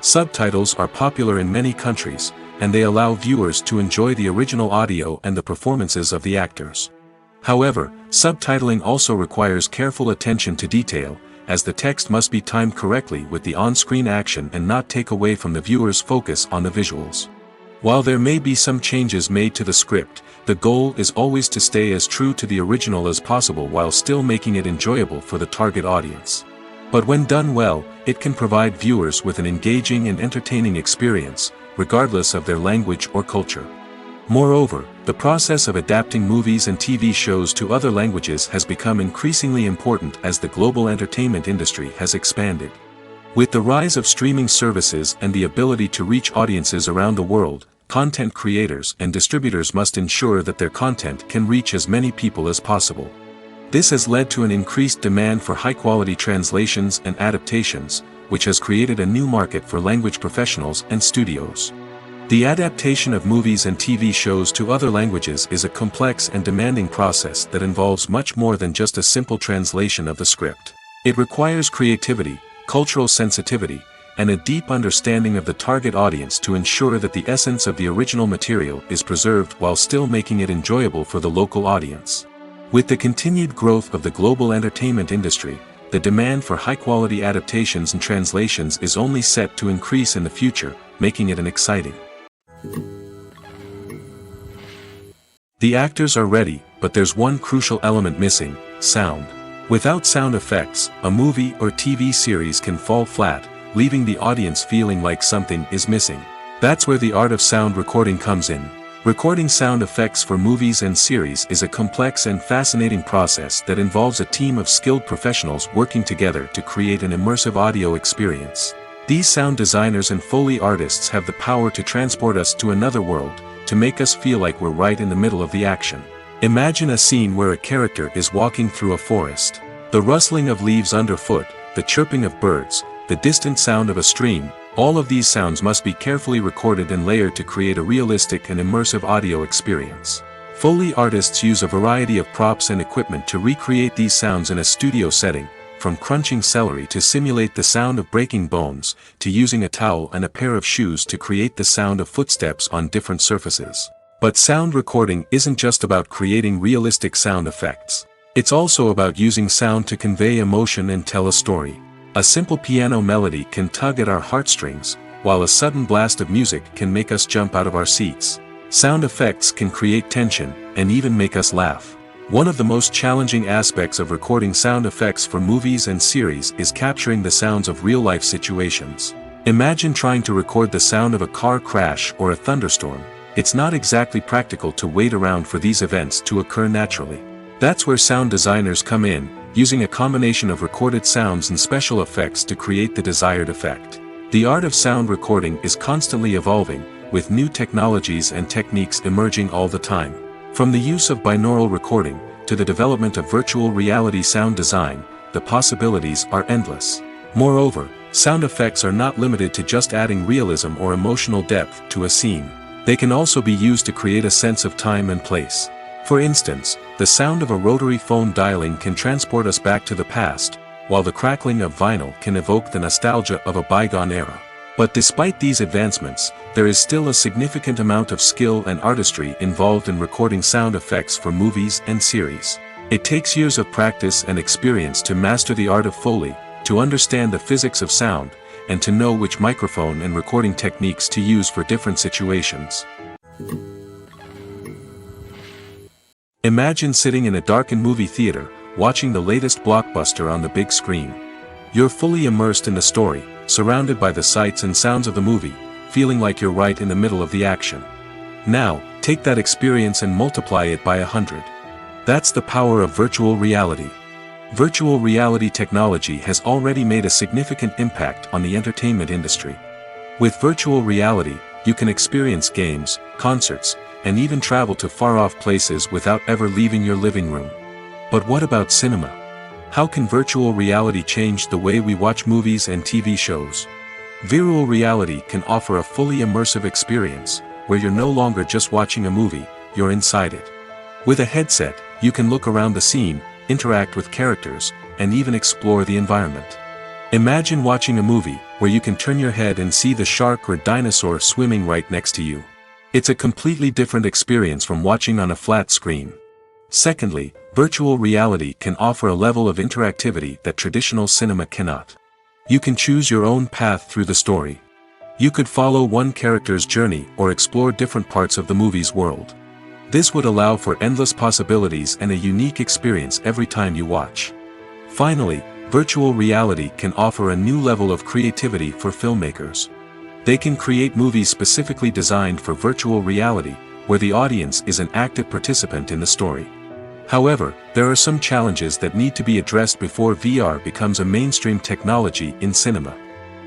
Subtitles are popular in many countries, and they allow viewers to enjoy the original audio and the performances of the actors. However, subtitling also requires careful attention to detail, as the text must be timed correctly with the on-screen action and not take away from the viewer's focus on the visuals. While there may be some changes made to the script, the goal is always to stay as true to the original as possible while still making it enjoyable for the target audience. But when done well, it can provide viewers with an engaging and entertaining experience, regardless of their language or culture. Moreover, the process of adapting movies and TV shows to other languages has become increasingly important as the global entertainment industry has expanded. With the rise of streaming services and the ability to reach audiences around the world, content creators and distributors must ensure that their content can reach as many people as possible. This has led to an increased demand for high-quality translations and adaptations, which has created a new market for language professionals and studios. The adaptation of movies and TV shows to other languages is a complex and demanding process that involves much more than just a simple translation of the script. It requires creativity, cultural sensitivity, and a deep understanding of the target audience to ensure that the essence of the original material is preserved while still making it enjoyable for the local audience. With the continued growth of the global entertainment industry, the demand for high-quality adaptations and translations is only set to increase in the future, making it an exciting. The actors are ready, but there's one crucial element missing: sound. Without sound effects, a movie or TV series can fall flat, leaving the audience feeling like something is missing. That's where the art of sound recording comes in. Recording sound effects for movies and series is a complex and fascinating process that involves a team of skilled professionals working together to create an immersive audio experience. These sound designers and Foley artists have the power to transport us to another world, to make us feel like we're right in the middle of the action. Imagine a scene where a character is walking through a forest. The rustling of leaves underfoot, the chirping of birds, the distant sound of a stream, all of these sounds must be carefully recorded and layered to create a realistic and immersive audio experience. Foley artists use a variety of props and equipment to recreate these sounds in a studio setting, from crunching celery to simulate the sound of breaking bones, to using a towel and a pair of shoes to create the sound of footsteps on different surfaces. But sound recording isn't just about creating realistic sound effects. It's also about using sound to convey emotion and tell a story. A simple piano melody can tug at our heartstrings, while a sudden blast of music can make us jump out of our seats. Sound effects can create tension, and even make us laugh. One of the most challenging aspects of recording sound effects for movies and series is capturing the sounds of real-life situations. Imagine trying to record the sound of a car crash or a thunderstorm. It's not exactly practical to wait around for these events to occur naturally. That's where sound designers come in, using a combination of recorded sounds and special effects to create the desired effect. The art of sound recording is constantly evolving, with new technologies and techniques emerging all the time. From the use of binaural recording, to the development of virtual reality sound design, the possibilities are endless. Moreover, sound effects are not limited to just adding realism or emotional depth to a scene. They can also be used to create a sense of time and place. For instance, the sound of a rotary phone dialing can transport us back to the past, while the crackling of vinyl can evoke the nostalgia of a bygone era. But despite these advancements, there is still a significant amount of skill and artistry involved in recording sound effects for movies and series. It takes years of practice and experience to master the art of Foley, to understand the physics of sound, and to know which microphone and recording techniques to use for different situations. Imagine sitting in a darkened movie theater, watching the latest blockbuster on the big screen. You're fully immersed in the story, surrounded by the sights and sounds of the movie, feeling like you're right in the middle of the action. Now, take that experience and multiply it by 100. That's the power of virtual reality. Virtual reality technology has already made a significant impact on the entertainment industry. With virtual reality, you can experience games, concerts, and even travel to far-off places without ever leaving your living room. But what about cinema? How can virtual reality change the way we watch movies and TV shows? Virtual reality can offer a fully immersive experience, where you're no longer just watching a movie, you're inside it. With a headset, you can look around the scene, interact with characters, and even explore the environment. Imagine watching a movie where you can turn your head and see the shark or dinosaur swimming right next to you. It's a completely different experience from watching on a flat screen. Secondly, virtual reality can offer a level of interactivity that traditional cinema cannot. You can choose your own path through the story. You could follow one character's journey or explore different parts of the movie's world. This would allow for endless possibilities and a unique experience every time you watch. Finally, virtual reality can offer a new level of creativity for filmmakers. They can create movies specifically designed for virtual reality, where the audience is an active participant in the story. However, there are some challenges that need to be addressed before VR becomes a mainstream technology in cinema.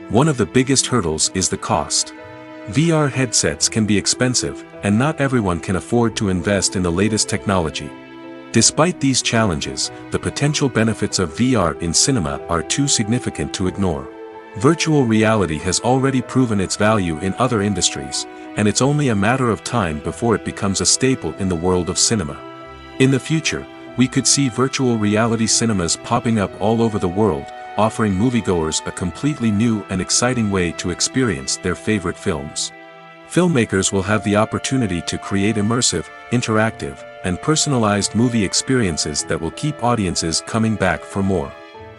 One of the biggest hurdles is the cost. VR headsets can be expensive, and not everyone can afford to invest in the latest technology. Despite these challenges, the potential benefits of VR in cinema are too significant to ignore. Virtual reality has already proven its value in other industries, and it's only a matter of time before it becomes a staple in the world of cinema. In the future, we could see virtual reality cinemas popping up all over the world, offering moviegoers a completely new and exciting way to experience their favorite films. Filmmakers will have the opportunity to create immersive, interactive, and personalized movie experiences that will keep audiences coming back for more.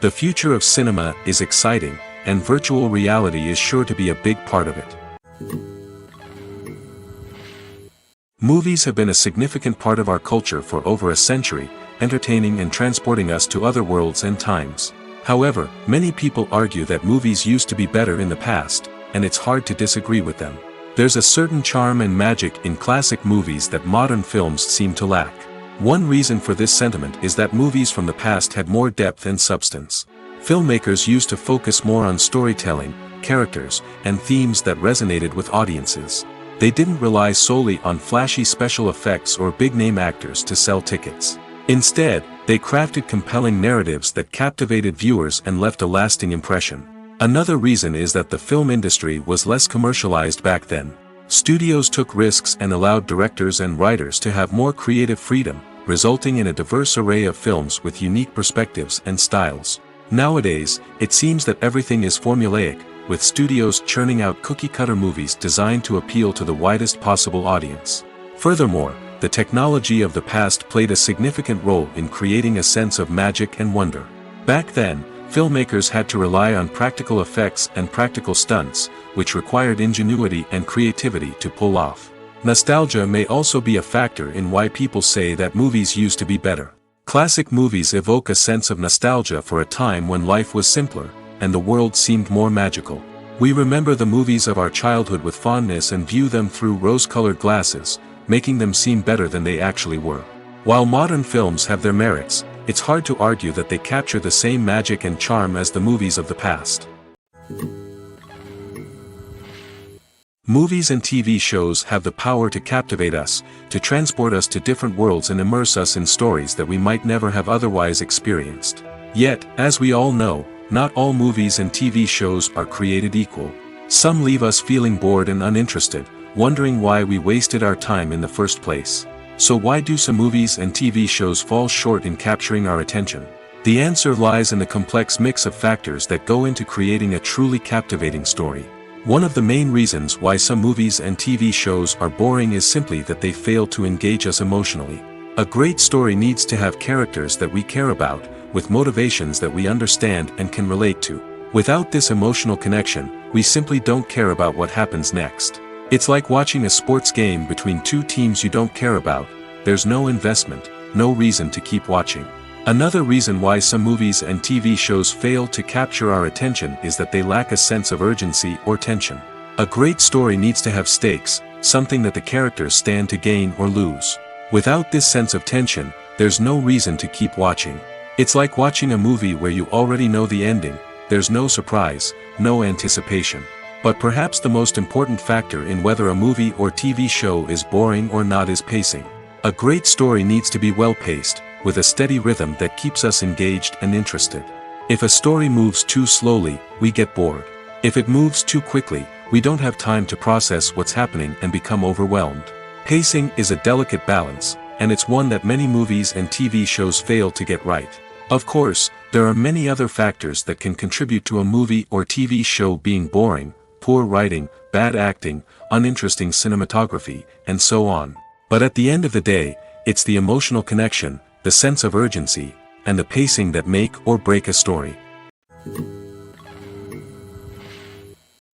The future of cinema is exciting, and virtual reality is sure to be a big part of it. Movies have been a significant part of our culture for over a century, entertaining and transporting us to other worlds and times. However, many people argue that movies used to be better in the past, and it's hard to disagree with them. There's a certain charm and magic in classic movies that modern films seem to lack. One reason for this sentiment is that movies from the past had more depth and substance. Filmmakers used to focus more on storytelling, characters, and themes that resonated with audiences. They didn't rely solely on flashy special effects or big-name actors to sell tickets. Instead, they crafted compelling narratives that captivated viewers and left a lasting impression. Another reason is that the film industry was less commercialized back then. Studios took risks and allowed directors and writers to have more creative freedom, resulting in a diverse array of films with unique perspectives and styles. Nowadays, it seems that everything is formulaic, with studios churning out cookie-cutter movies designed to appeal to the widest possible audience. Furthermore, the technology of the past played a significant role in creating a sense of magic and wonder. Back then, filmmakers had to rely on practical effects and practical stunts, which required ingenuity and creativity to pull off. Nostalgia may also be a factor in why people say that movies used to be better. Classic movies evoke a sense of nostalgia for a time when life was simpler, and the world seemed more magical. We remember the movies of our childhood with fondness and view them through rose-colored glasses, making them seem better than they actually were. While modern films have their merits, it's hard to argue that they capture the same magic and charm as the movies of the past. Movies and TV shows have the power to captivate us, to transport us to different worlds and immerse us in stories that we might never have otherwise experienced. Yet, as we all know, not all movies and TV shows are created equal. Some leave us feeling bored and uninterested, wondering why we wasted our time in the first place. So why do some movies and TV shows fall short in capturing our attention? The answer lies in the complex mix of factors that go into creating a truly captivating story. One of the main reasons why some movies and TV shows are boring is simply that they fail to engage us emotionally. A great story needs to have characters that we care about, with motivations that we understand and can relate to. Without this emotional connection, we simply don't care about what happens next. It's like watching a sports game between two teams you don't care about. There's no investment, no reason to keep watching. Another reason why some movies and TV shows fail to capture our attention is that they lack a sense of urgency or tension. A great story needs to have stakes, something that the characters stand to gain or lose. Without this sense of tension, there's no reason to keep watching. It's like watching a movie where you already know the ending. There's no surprise, no anticipation. But perhaps the most important factor in whether a movie or TV show is boring or not is pacing. A great story needs to be well-paced, with a steady rhythm that keeps us engaged and interested. If a story moves too slowly, we get bored. If it moves too quickly, we don't have time to process what's happening and become overwhelmed. Pacing is a delicate balance, and it's one that many movies and TV shows fail to get right. Of course, there are many other factors that can contribute to a movie or TV show being boring: poor writing, bad acting, uninteresting cinematography, and so on. But at the end of the day, it's the emotional connection, the sense of urgency, and the pacing that make or break a story.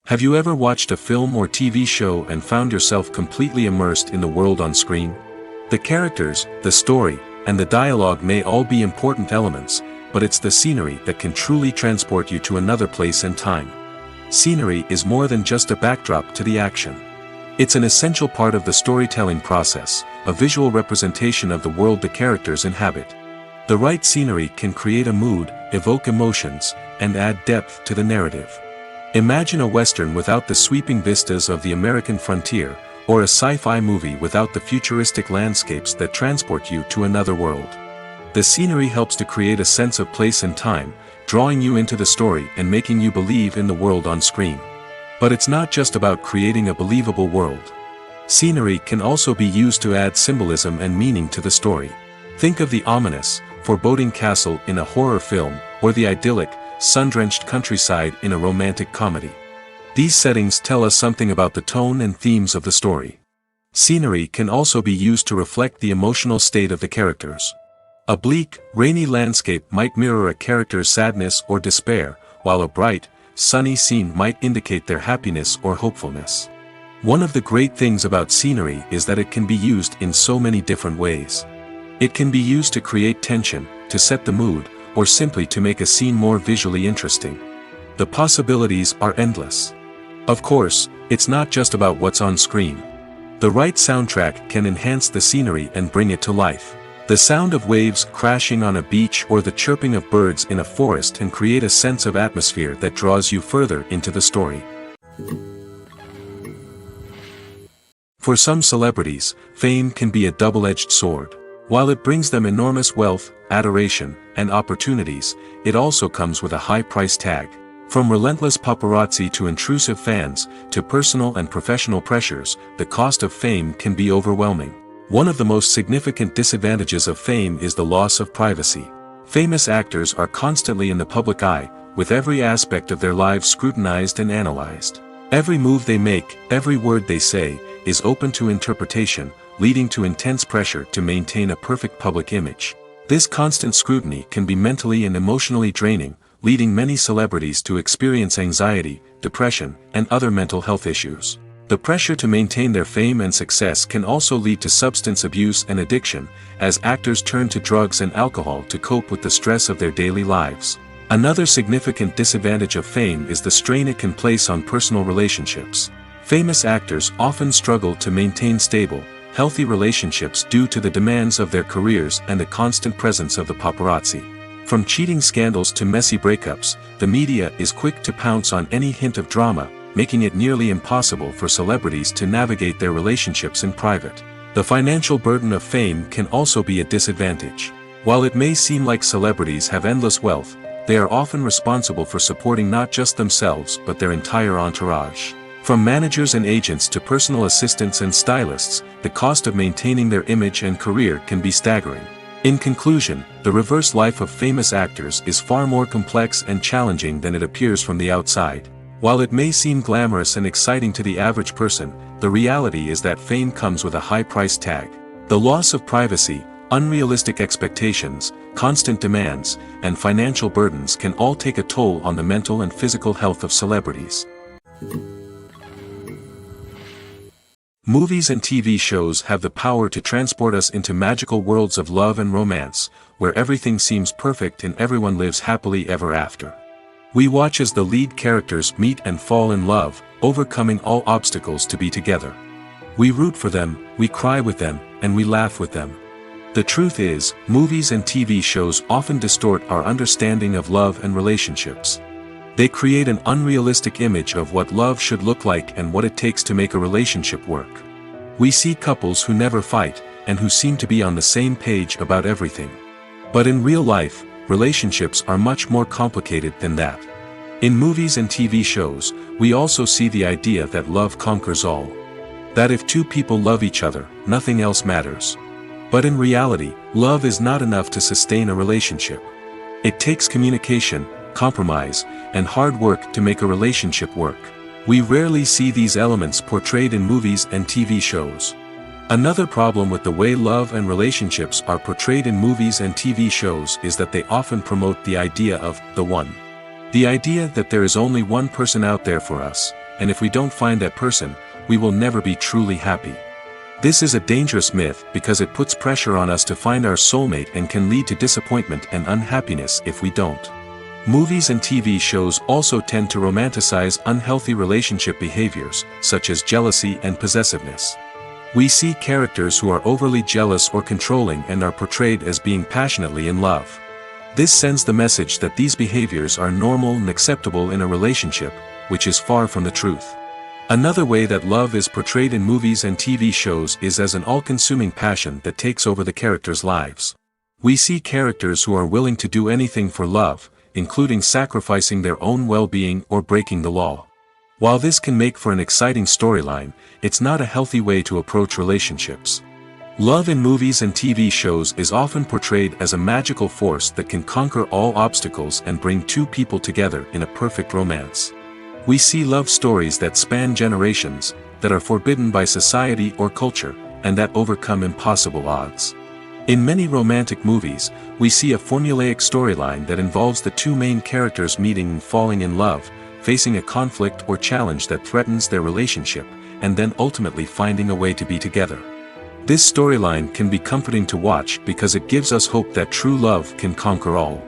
Have you ever watched a film or TV show and found yourself completely immersed in the world on screen? The characters, the story, and the dialogue may all be important elements, but it's the scenery that can truly transport you to another place and time. Scenery is more than just a backdrop to the action. It's an essential part of the storytelling process, a visual representation of the world the characters inhabit. The right scenery can create a mood, evoke emotions, and add depth to the narrative. Imagine a Western without the sweeping vistas of the American frontier, or a sci-fi movie without the futuristic landscapes that transport you to another world. The scenery helps to create a sense of place and time, drawing you into the story and making you believe in the world on screen. But it's not just about creating a believable world. Scenery can also be used to add symbolism and meaning to the story. Think of the ominous, foreboding castle in a horror film, or the idyllic, sun-drenched countryside in a romantic comedy. These settings tell us something about the tone and themes of the story. Scenery can also be used to reflect the emotional state of the characters. A bleak, rainy landscape might mirror a character's sadness or despair, while a bright, sunny scene might indicate their happiness or hopefulness. One of the great things about scenery is that it can be used in so many different ways. It can be used to create tension, to set the mood, or simply to make a scene more visually interesting. The possibilities are endless. Of course, it's not just about what's on screen. The right soundtrack can enhance the scenery and bring it to life. The sound of waves crashing on a beach or the chirping of birds in a forest can create a sense of atmosphere that draws you further into the story. For some celebrities, fame can be a double-edged sword. While it brings them enormous wealth, adoration, and opportunities, it also comes with a high price tag. From relentless paparazzi to intrusive fans, to personal and professional pressures, the cost of fame can be overwhelming. One of the most significant disadvantages of fame is the loss of privacy. Famous actors are constantly in the public eye, with every aspect of their lives scrutinized and analyzed. Every move they make, every word they say, is open to interpretation, leading to intense pressure to maintain a perfect public image. This constant scrutiny can be mentally and emotionally draining, leading many celebrities to experience anxiety, depression, and other mental health issues. The pressure to maintain their fame and success can also lead to substance abuse and addiction, as actors turn to drugs and alcohol to cope with the stress of their daily lives. Another significant disadvantage of fame is the strain it can place on personal relationships. Famous actors often struggle to maintain stable, healthy relationships due to the demands of their careers and the constant presence of the paparazzi. From cheating scandals to messy breakups, the media is quick to pounce on any hint of drama, making it nearly impossible for celebrities to navigate their relationships in private. The financial burden of fame can also be a disadvantage. While it may seem like celebrities have endless wealth, they are often responsible for supporting not just themselves but their entire entourage. From managers and agents to personal assistants and stylists, the cost of maintaining their image and career can be staggering. In conclusion, the reverse life of famous actors is far more complex and challenging than it appears from the outside. While it may seem glamorous and exciting to the average person, the reality is that fame comes with a high price tag. The loss of privacy, unrealistic expectations, constant demands, and financial burdens can all take a toll on the mental and physical health of celebrities. Movies and TV shows have the power to transport us into magical worlds of love and romance, where everything seems perfect and everyone lives happily ever after. We watch as the lead characters meet and fall in love, overcoming all obstacles to be together. We root for them, we cry with them, and we laugh with them. The truth is, movies and TV shows often distort our understanding of love and relationships. They create an unrealistic image of what love should look like and what it takes to make a relationship work. We see couples who never fight, and who seem to be on the same page about everything. But in real life, relationships are much more complicated than that. In movies and TV shows, we also see the idea that love conquers all. That if two people love each other, nothing else matters. But in reality, love is not enough to sustain a relationship. It takes communication, compromise, and hard work to make a relationship work. We rarely see these elements portrayed in movies and TV shows. Another problem with the way love and relationships are portrayed in movies and TV shows is that they often promote the idea of the one. The idea that there is only one person out there for us, and if we don't find that person, we will never be truly happy. This is a dangerous myth because it puts pressure on us to find our soulmate and can lead to disappointment and unhappiness if we don't. Movies and TV shows also tend to romanticize unhealthy relationship behaviors, such as jealousy and possessiveness. We see characters who are overly jealous or controlling and are portrayed as being passionately in love. This sends the message that these behaviors are normal and acceptable in a relationship, which is far from the truth. Another way that love is portrayed in movies and TV shows is as an all-consuming passion that takes over the characters' lives. We see characters who are willing to do anything for love, including sacrificing their own well-being or breaking the law. While this can make for an exciting storyline, it's not a healthy way to approach relationships. Love in movies and TV shows is often portrayed as a magical force that can conquer all obstacles and bring two people together in a perfect romance. We see love stories that span generations, that are forbidden by society or culture, and that overcome impossible odds. In many romantic movies, we see a formulaic storyline that involves the two main characters meeting and falling in love, facing a conflict or challenge that threatens their relationship, and then ultimately finding a way to be together. This storyline can be comforting to watch because it gives us hope that true love can conquer all.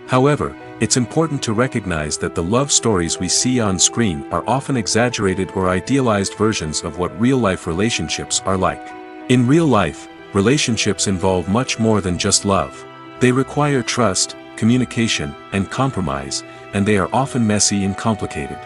However, it's important to recognize that the love stories we see on screen are often exaggerated or idealized versions of what real-life relationships are like. In real life, relationships involve much more than just love. They require trust, communication, and compromise, and they are often messy and complicated.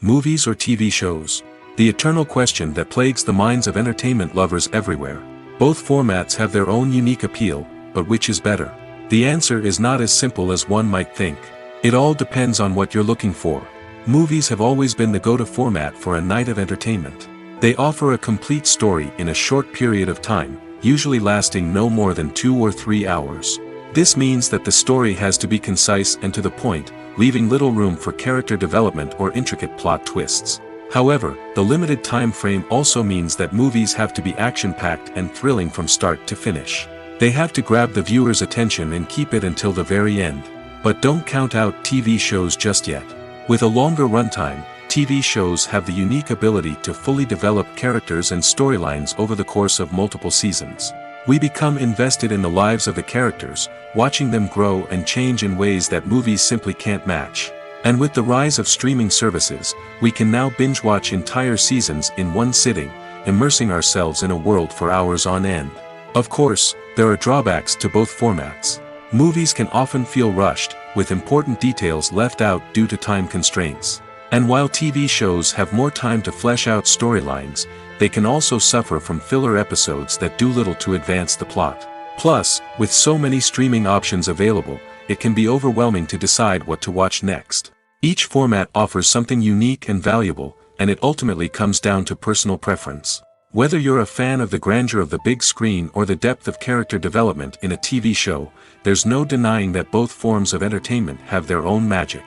Movies or TV shows? The eternal question that plagues the minds of entertainment lovers everywhere. Both formats have their own unique appeal, but which is better? The answer is not as simple as one might think. It all depends on what you're looking for. Movies have always been the go-to format for a night of entertainment. They offer a complete story in a short period of time, usually lasting no more than 2 or 3 hours. This means that the story has to be concise and to the point, leaving little room for character development or intricate plot twists. However, the limited time frame also means that movies have to be action-packed and thrilling from start to finish. They have to grab the viewer's attention and keep it until the very end. But don't count out TV shows just yet. With a longer runtime, TV shows have the unique ability to fully develop characters and storylines over the course of multiple seasons. We become invested in the lives of the characters, watching them grow and change in ways that movies simply can't match. And with the rise of streaming services, we can now binge-watch entire seasons in one sitting, immersing ourselves in a world for hours on end. Of course, there are drawbacks to both formats. Movies can often feel rushed, with important details left out due to time constraints. And while TV shows have more time to flesh out storylines, they can also suffer from filler episodes that do little to advance the plot. Plus, with so many streaming options available, it can be overwhelming to decide what to watch next. Each format offers something unique and valuable, and it ultimately comes down to personal preference. Whether you're a fan of the grandeur of the big screen or the depth of character development in a TV show, there's no denying that both forms of entertainment have their own magic.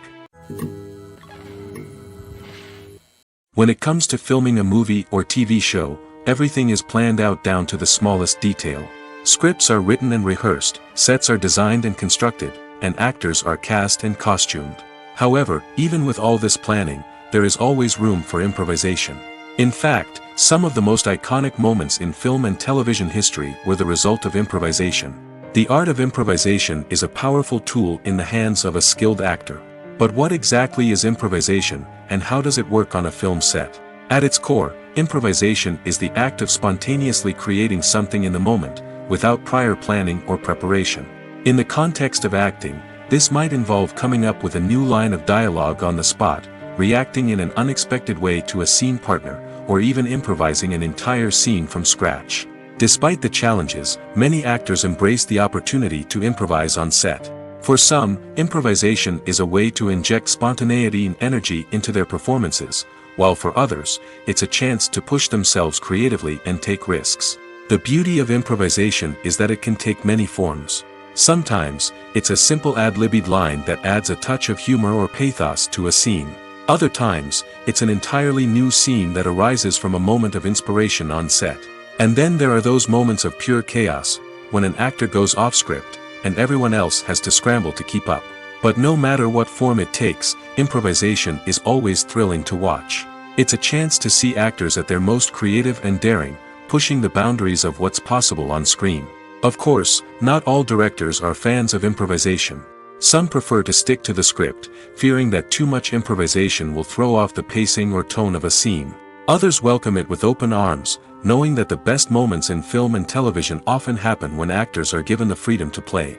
When it comes to filming a movie or TV show, everything is planned out down to the smallest detail. Scripts are written and rehearsed, sets are designed and constructed, and actors are cast and costumed. However, even with all this planning, there is always room for improvisation. In fact, some of the most iconic moments in film and television history were the result of improvisation. The art of improvisation is a powerful tool in the hands of a skilled actor. But what exactly is improvisation, and how does it work on a film set? At its core, improvisation is the act of spontaneously creating something in the moment, without prior planning or preparation. In the context of acting, this might involve coming up with a new line of dialogue on the spot, reacting in an unexpected way to a scene partner, or even improvising an entire scene from scratch. Despite the challenges, many actors embrace the opportunity to improvise on set. For some, improvisation is a way to inject spontaneity and energy into their performances, while for others, it's a chance to push themselves creatively and take risks. The beauty of improvisation is that it can take many forms. Sometimes, it's a simple ad-libbed line that adds a touch of humor or pathos to a scene. Other times, it's an entirely new scene that arises from a moment of inspiration on set. And then there are those moments of pure chaos, when an actor goes off script, and everyone else has to scramble to keep up. But no matter what form it takes, improvisation is always thrilling to watch. It's a chance to see actors at their most creative and daring, pushing the boundaries of what's possible on screen. Of course, not all directors are fans of improvisation. Some prefer to stick to the script, fearing that too much improvisation will throw off the pacing or tone of a scene. Others welcome it with open arms, knowing that the best moments in film and television often happen when actors are given the freedom to play.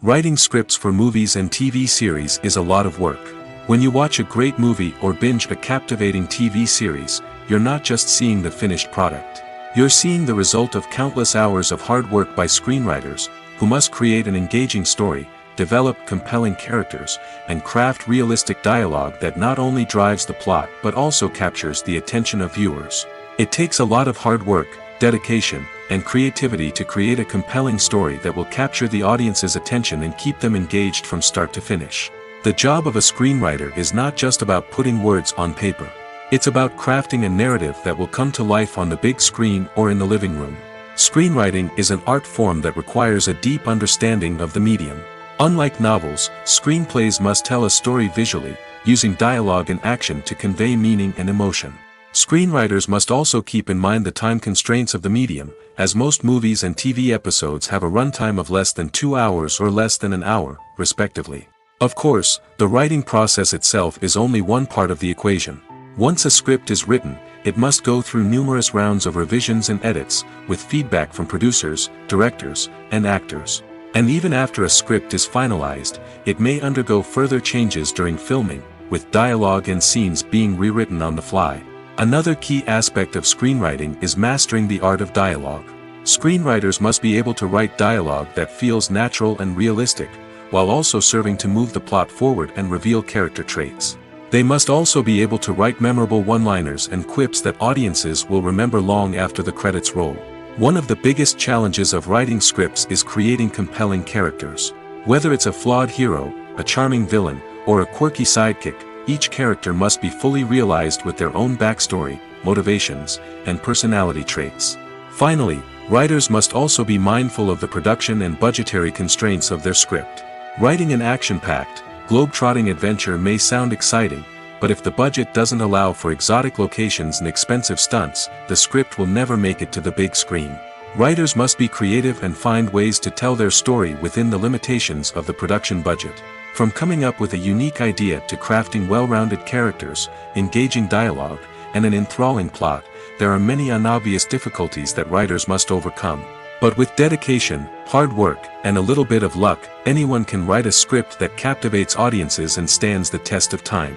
Writing scripts for movies and TV series is a lot of work. When you watch a great movie or binge a captivating TV series, you're not just seeing the finished product. You're seeing the result of countless hours of hard work by screenwriters, who must create an engaging story, develop compelling characters, and craft realistic dialogue that not only drives the plot but also captures the attention of viewers. It takes a lot of hard work, dedication, and creativity to create a compelling story that will capture the audience's attention and keep them engaged from start to finish. The job of a screenwriter is not just about putting words on paper. It's about crafting a narrative that will come to life on the big screen or in the living room. Screenwriting is an art form that requires a deep understanding of the medium. Unlike novels, screenplays must tell a story visually, using dialogue and action to convey meaning and emotion. Screenwriters must also keep in mind the time constraints of the medium, as most movies and TV episodes have a runtime of less than 2 hours or less than an hour, respectively. Of course, the writing process itself is only one part of the equation. Once a script is written, it must go through numerous rounds of revisions and edits, with feedback from producers, directors, and actors. And even after a script is finalized, it may undergo further changes during filming, with dialogue and scenes being rewritten on the fly. Another key aspect of screenwriting is mastering the art of dialogue. Screenwriters must be able to write dialogue that feels natural and realistic, while also serving to move the plot forward and reveal character traits. They must also be able to write memorable one-liners and quips that audiences will remember long after the credits roll. One of the biggest challenges of writing scripts is creating compelling characters. Whether it's a flawed hero, a charming villain, or a quirky sidekick, each character must be fully realized with their own backstory, motivations, and personality traits. Finally, writers must also be mindful of the production and budgetary constraints of their script. Writing an action-packed, globe-trotting adventure may sound exciting, but if the budget doesn't allow for exotic locations and expensive stunts, the script will never make it to the big screen. Writers must be creative and find ways to tell their story within the limitations of the production budget. From coming up with a unique idea to crafting well-rounded characters, engaging dialogue, and an enthralling plot, there are many unobvious difficulties that writers must overcome. But with dedication, hard work, and a little bit of luck, anyone can write a script that captivates audiences and stands the test of time.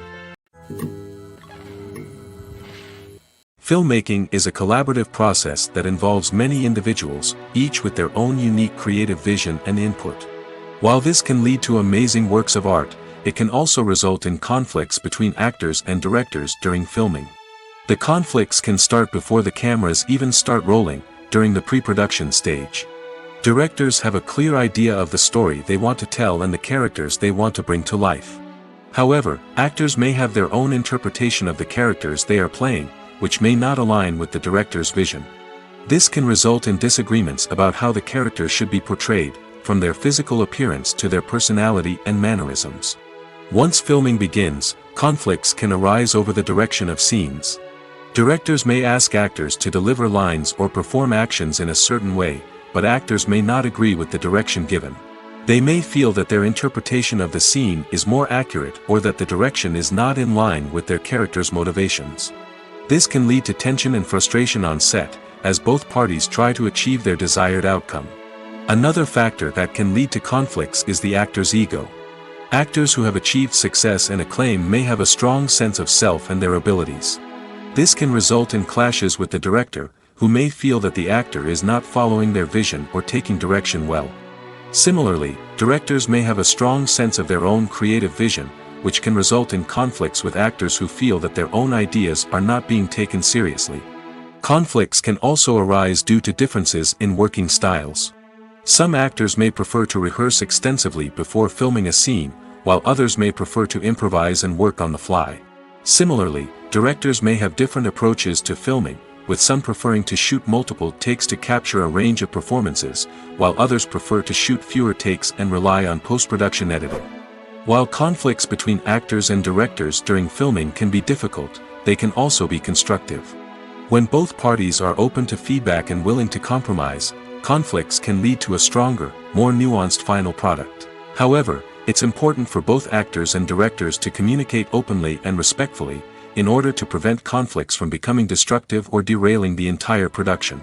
Filmmaking is a collaborative process that involves many individuals, each with their own unique creative vision and input. While this can lead to amazing works of art, it can also result in conflicts between actors and directors during filming. The conflicts can start before the cameras even start rolling, during the pre-production stage. Directors have a clear idea of the story they want to tell and the characters they want to bring to life. However, actors may have their own interpretation of the characters they are playing, which may not align with the director's vision. This can result in disagreements about how the characters should be portrayed, from their physical appearance to their personality and mannerisms. Once filming begins, conflicts can arise over the direction of scenes. Directors may ask actors to deliver lines or perform actions in a certain way, but actors may not agree with the direction given. They may feel that their interpretation of the scene is more accurate or that the direction is not in line with their character's motivations. This can lead to tension and frustration on set, as both parties try to achieve their desired outcome. Another factor that can lead to conflicts is the actor's ego. Actors who have achieved success and acclaim may have a strong sense of self and their abilities. This can result in clashes with the director, who may feel that the actor is not following their vision or taking direction well. Similarly, directors may have a strong sense of their own creative vision, which can result in conflicts with actors who feel that their own ideas are not being taken seriously. Conflicts can also arise due to differences in working styles. Some actors may prefer to rehearse extensively before filming a scene, while others may prefer to improvise and work on the fly. Similarly, directors may have different approaches to filming, with some preferring to shoot multiple takes to capture a range of performances, while others prefer to shoot fewer takes and rely on post-production editing. While conflicts between actors and directors during filming can be difficult, they can also be constructive. When both parties are open to feedback and willing to compromise, conflicts can lead to a stronger, more nuanced final product. However, it's important for both actors and directors to communicate openly and respectfully, in order to prevent conflicts from becoming destructive or derailing the entire production.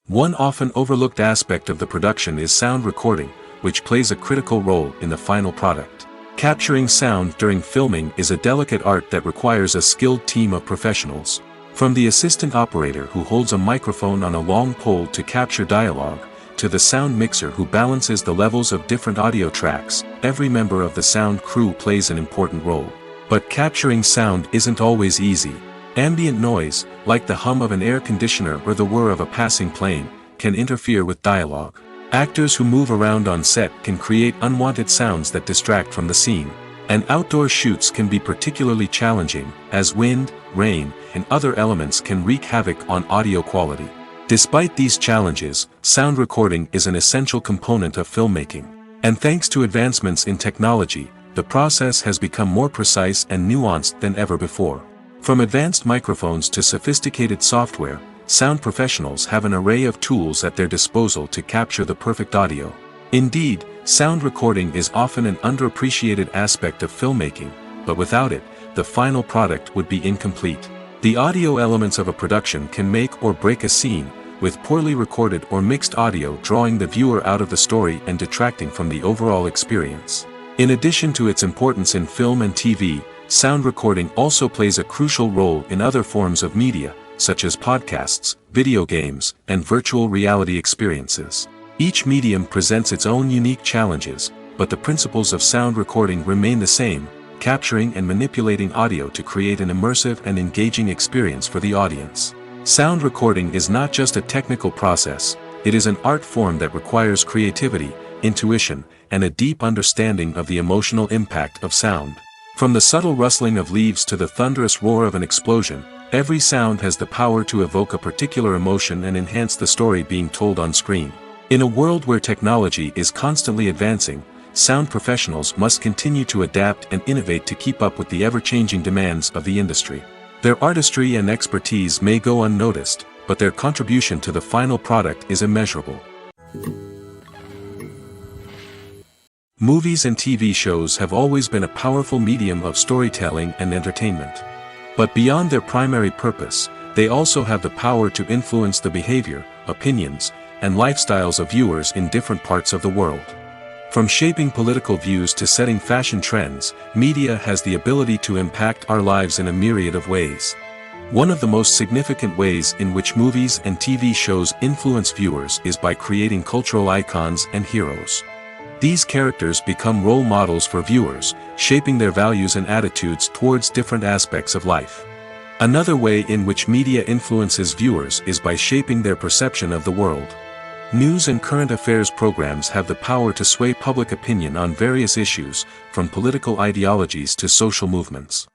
One often overlooked aspect of the production is sound recording, which plays a critical role in the final product. Capturing sound during filming is a delicate art that requires a skilled team of professionals. From the assistant operator who holds a microphone on a long pole to capture dialogue, to the sound mixer who balances the levels of different audio tracks, every member of the sound crew plays an important role. But capturing sound isn't always easy. Ambient noise, like the hum of an air conditioner or the whir of a passing plane, can interfere with dialogue. Actors who move around on set can create unwanted sounds that distract from the scene. And outdoor shoots can be particularly challenging, as wind, rain, and other elements can wreak havoc on audio quality. Despite these challenges, sound recording is an essential component of filmmaking. And thanks to advancements in technology, the process has become more precise and nuanced than ever before. From advanced microphones to sophisticated software, sound professionals have an array of tools at their disposal to capture the perfect audio. Indeed, sound recording is often an underappreciated aspect of filmmaking, but without it, the final product would be incomplete. The audio elements of a production can make or break a scene, with poorly recorded or mixed audio drawing the viewer out of the story and detracting from the overall experience. In addition to its importance in film and TV, sound recording also plays a crucial role in other forms of media, such as podcasts, video games, and virtual reality experiences. Each medium presents its own unique challenges, but the principles of sound recording remain the same, capturing and manipulating audio to create an immersive and engaging experience for the audience. Sound recording is not just a technical process, it is an art form that requires creativity, intuition, and a deep understanding of the emotional impact of sound. From the subtle rustling of leaves to the thunderous roar of an explosion, every sound has the power to evoke a particular emotion and enhance the story being told on screen. In a world where technology is constantly advancing, sound professionals must continue to adapt and innovate to keep up with the ever-changing demands of the industry. Their artistry and expertise may go unnoticed, but their contribution to the final product is immeasurable. Movies and TV shows have always been a powerful medium of storytelling and entertainment. But beyond their primary purpose, they also have the power to influence the behavior, opinions, and lifestyles of viewers in different parts of the world. From shaping political views to setting fashion trends, media has the ability to impact our lives in a myriad of ways. One of the most significant ways in which movies and TV shows influence viewers is by creating cultural icons and heroes. These characters become role models for viewers, shaping their values and attitudes towards different aspects of life. Another way in which media influences viewers is by shaping their perception of the world. News and current affairs programs have the power to sway public opinion on various issues, from political ideologies to social movements.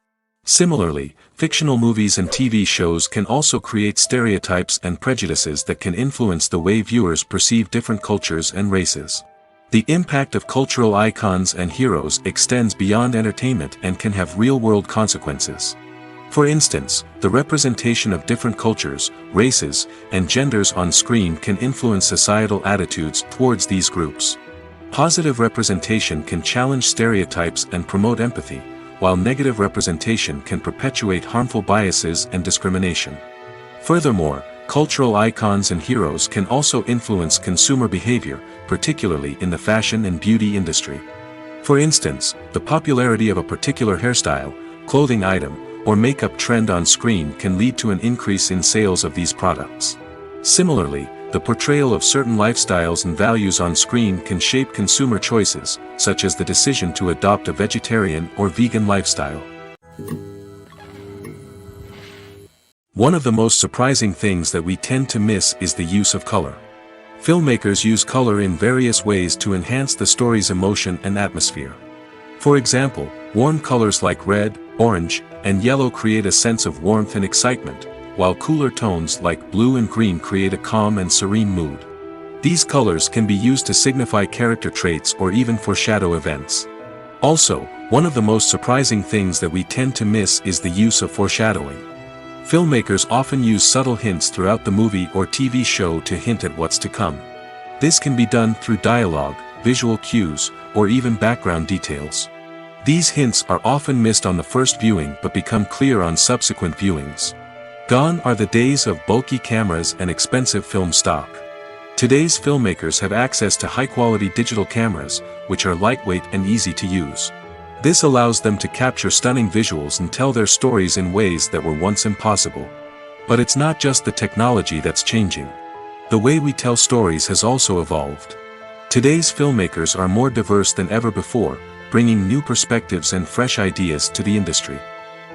Similarly, fictional movies and TV shows can also create stereotypes and prejudices that can influence the way viewers perceive different cultures and races. The impact of cultural icons and heroes extends beyond entertainment and can have real-world consequences. For instance, the representation of different cultures, races, and genders on screen can influence societal attitudes towards these groups. Positive representation can challenge stereotypes and promote empathy, while negative representation can perpetuate harmful biases and discrimination. Furthermore, cultural icons and heroes can also influence consumer behavior, particularly in the fashion and beauty industry. For instance, the popularity of a particular hairstyle, clothing item, or makeup trend on screen can lead to an increase in sales of these products. Similarly, the portrayal of certain lifestyles and values on screen can shape consumer choices, such as the decision to adopt a vegetarian or vegan lifestyle. One of the most surprising things that we tend to miss is the use of color. Filmmakers use color in various ways to enhance the story's emotion and atmosphere. For example, warm colors like red, orange, and yellow create a sense of warmth and excitement, while cooler tones like blue and green create a calm and serene mood. These colors can be used to signify character traits or even foreshadow events. Also, one of the most surprising things that we tend to miss is the use of foreshadowing. Filmmakers often use subtle hints throughout the movie or TV show to hint at what's to come. This can be done through dialogue, visual cues, or even background details. These hints are often missed on the first viewing but become clear on subsequent viewings. Gone are the days of bulky cameras and expensive film stock. Today's filmmakers have access to high-quality digital cameras, which are lightweight and easy to use. This allows them to capture stunning visuals and tell their stories in ways that were once impossible. But it's not just the technology that's changing. The way we tell stories has also evolved. Today's filmmakers are more diverse than ever before, bringing new perspectives and fresh ideas to the industry.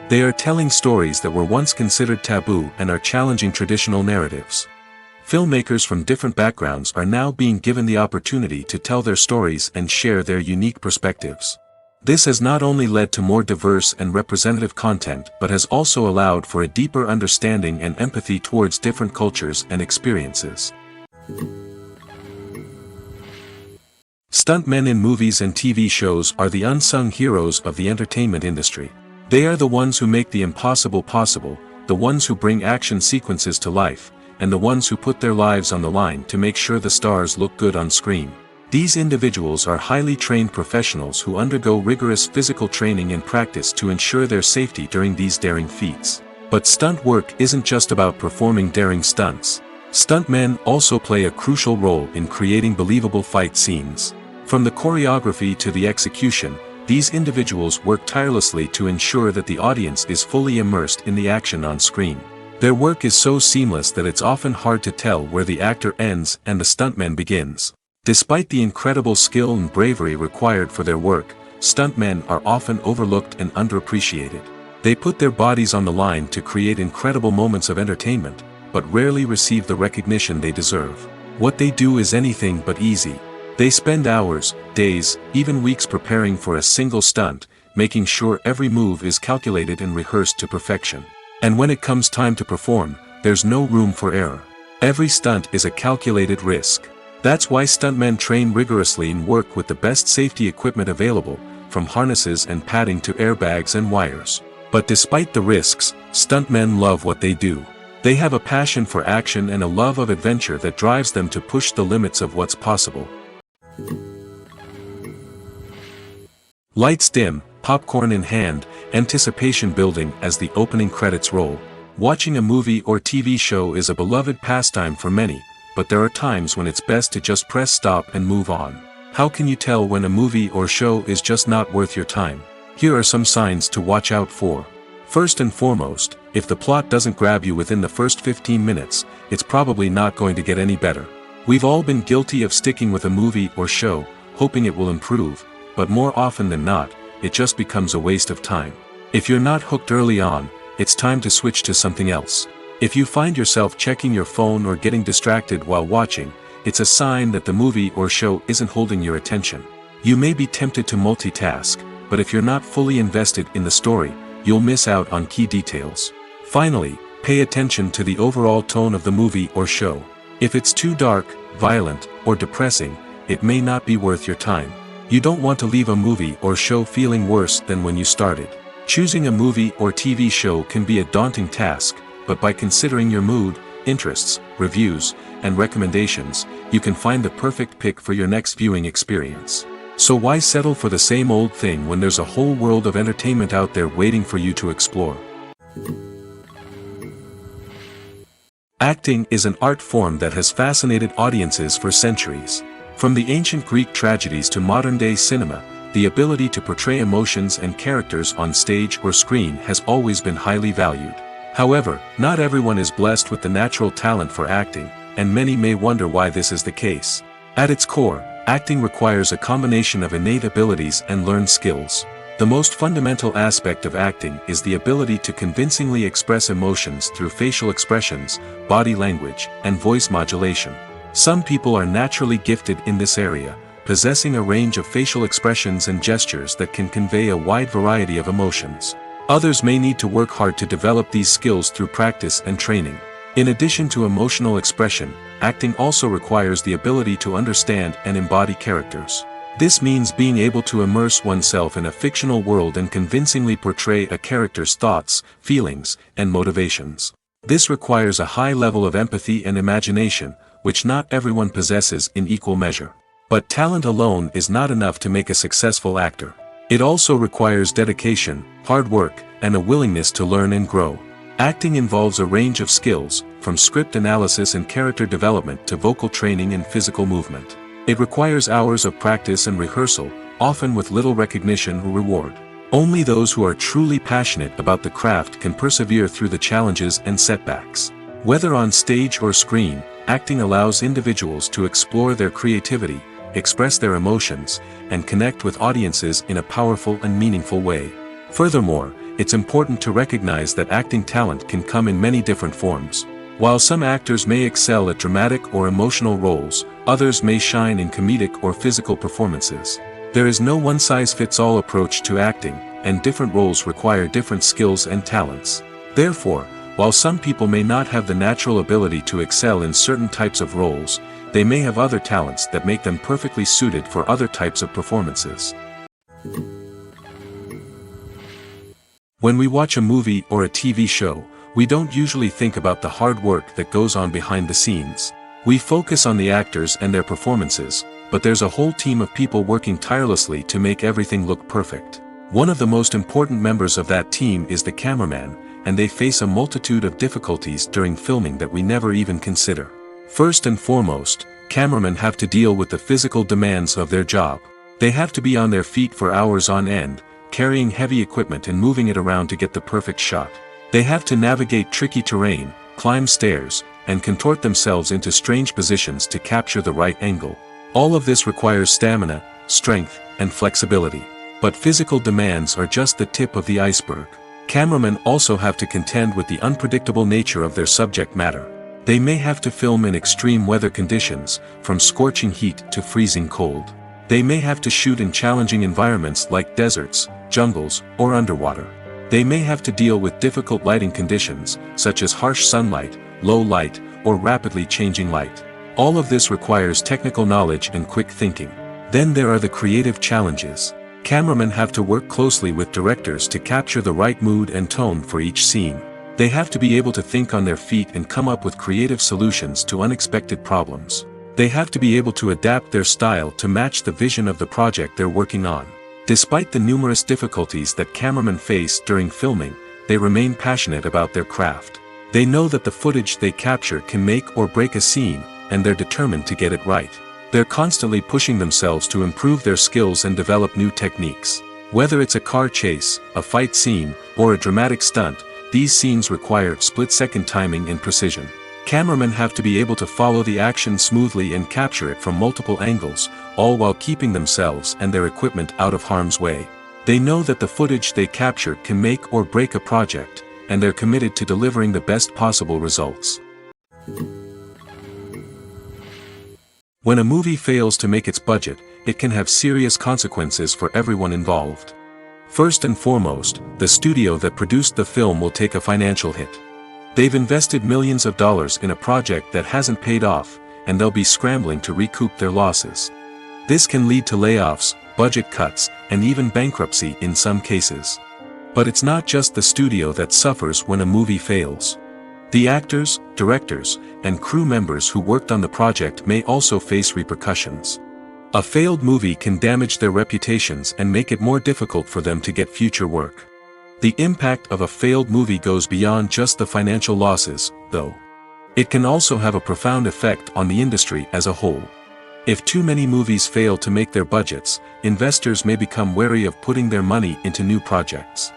They are telling stories that were once considered taboo and are challenging traditional narratives. Filmmakers from different backgrounds are now being given the opportunity to tell their stories and share their unique perspectives. This has not only led to more diverse and representative content but has also allowed for a deeper understanding and empathy towards different cultures and experiences. Stuntmen in movies and TV shows are the unsung heroes of the entertainment industry. They are the ones who make the impossible possible, the ones who bring action sequences to life, and the ones who put their lives on the line to make sure the stars look good on screen. These individuals are highly trained professionals who undergo rigorous physical training and practice to ensure their safety during these daring feats. But stunt work isn't just about performing daring stunts. Stuntmen also play a crucial role in creating believable fight scenes. From the choreography to the execution, these individuals work tirelessly to ensure that the audience is fully immersed in the action on screen. Their work is so seamless that it's often hard to tell where the actor ends and the stuntman begins. Despite the incredible skill and bravery required for their work, stuntmen are often overlooked and underappreciated. They put their bodies on the line to create incredible moments of entertainment, but rarely receive the recognition they deserve. What they do is anything but easy. They spend hours, days, even weeks preparing for a single stunt, making sure every move is calculated and rehearsed to perfection. And when it comes time to perform, there's no room for error. Every stunt is a calculated risk. That's why stuntmen train rigorously and work with the best safety equipment available, from harnesses and padding to airbags and wires. But despite the risks, stuntmen love what they do. They have a passion for action and a love of adventure that drives them to push the limits of what's possible. Lights dim, popcorn in hand, anticipation building as the opening credits roll. Watching a movie or TV show is a beloved pastime for many, but there are times when it's best to just press stop and move on. How can you tell when a movie or show is just not worth your time? Here are some signs to watch out for. First and foremost, if the plot doesn't grab you within the first 15 minutes, it's probably not going to get any better. We've all been guilty of sticking with a movie or show, hoping it will improve, but more often than not, it just becomes a waste of time. If you're not hooked early on, it's time to switch to something else. If you find yourself checking your phone or getting distracted while watching, it's a sign that the movie or show isn't holding your attention. You may be tempted to multitask, but if you're not fully invested in the story, you'll miss out on key details. Finally, pay attention to the overall tone of the movie or show. If it's too dark, violent, or depressing, it may not be worth your time. You don't want to leave a movie or show feeling worse than when you started. Choosing a movie or TV show can be a daunting task, but by considering your mood, interests, reviews, and recommendations, you can find the perfect pick for your next viewing experience. So why settle for the same old thing when there's a whole world of entertainment out there waiting for you to explore? Acting is an art form that has fascinated audiences for centuries. From the ancient Greek tragedies to modern-day cinema, the ability to portray emotions and characters on stage or screen has always been highly valued. However, not everyone is blessed with the natural talent for acting, and many may wonder why this is the case. At its core, acting requires a combination of innate abilities and learned skills. The most fundamental aspect of acting is the ability to convincingly express emotions through facial expressions, body language, and voice modulation. Some people are naturally gifted in this area, possessing a range of facial expressions and gestures that can convey a wide variety of emotions. Others may need to work hard to develop these skills through practice and training. In addition to emotional expression, acting also requires the ability to understand and embody characters. This means being able to immerse oneself in a fictional world and convincingly portray a character's thoughts, feelings, and motivations. This requires a high level of empathy and imagination, which not everyone possesses in equal measure. But talent alone is not enough to make a successful actor. It also requires dedication, hard work, and a willingness to learn and grow. Acting involves a range of skills, from script analysis and character development to vocal training and physical movement. It requires hours of practice and rehearsal, often with little recognition or reward. Only those who are truly passionate about the craft can persevere through the challenges and setbacks. Whether on stage or screen, acting allows individuals to explore their creativity, express their emotions, and connect with audiences in a powerful and meaningful way. Furthermore, it's important to recognize that acting talent can come in many different forms. While some actors may excel at dramatic or emotional roles, others may shine in comedic or physical performances. There is no one-size-fits-all approach to acting, and different roles require different skills and talents. Therefore, while some people may not have the natural ability to excel in certain types of roles, they may have other talents that make them perfectly suited for other types of performances. When we watch a movie or a TV show, we don't usually think about the hard work that goes on behind the scenes. We focus on the actors and their performances, but there's a whole team of people working tirelessly to make everything look perfect. One of the most important members of that team is the cameraman, and they face a multitude of difficulties during filming that we never even consider. First and foremost, cameramen have to deal with the physical demands of their job. They have to be on their feet for hours on end, carrying heavy equipment and moving it around to get the perfect shot. They have to navigate tricky terrain, climb stairs, and contort themselves into strange positions to capture the right angle. All of this requires stamina, strength, and flexibility. But physical demands are just the tip of the iceberg. Cameramen also have to contend with the unpredictable nature of their subject matter. They may have to film in extreme weather conditions, from scorching heat to freezing cold. They may have to shoot in challenging environments like deserts, jungles, or underwater. They may have to deal with difficult lighting conditions, such as harsh sunlight, low light, or rapidly changing light. All of this requires technical knowledge and quick thinking. Then there are the creative challenges. Cameramen have to work closely with directors to capture the right mood and tone for each scene. They have to be able to think on their feet and come up with creative solutions to unexpected problems. They have to be able to adapt their style to match the vision of the project they're working on. Despite the numerous difficulties that cameramen face during filming, they remain passionate about their craft. They know that the footage they capture can make or break a scene, and they're determined to get it right. They're constantly pushing themselves to improve their skills and develop new techniques. Whether it's a car chase, a fight scene, or a dramatic stunt, these scenes require split-second timing and precision. Cameramen have to be able to follow the action smoothly and capture it from multiple angles, all while keeping themselves and their equipment out of harm's way. They know that the footage they capture can make or break a project, and they're committed to delivering the best possible results. When a movie fails to make its budget, it can have serious consequences for everyone involved. First and foremost, the studio that produced the film will take a financial hit. They've invested millions of dollars in a project that hasn't paid off, and they'll be scrambling to recoup their losses. This can lead to layoffs, budget cuts, and even bankruptcy in some cases. But it's not just the studio that suffers when a movie fails. The actors, directors, and crew members who worked on the project may also face repercussions. A failed movie can damage their reputations and make it more difficult for them to get future work. The impact of a failed movie goes beyond just the financial losses, though. It can also have a profound effect on the industry as a whole. If too many movies fail to make their budgets, investors may become wary of putting their money into new projects.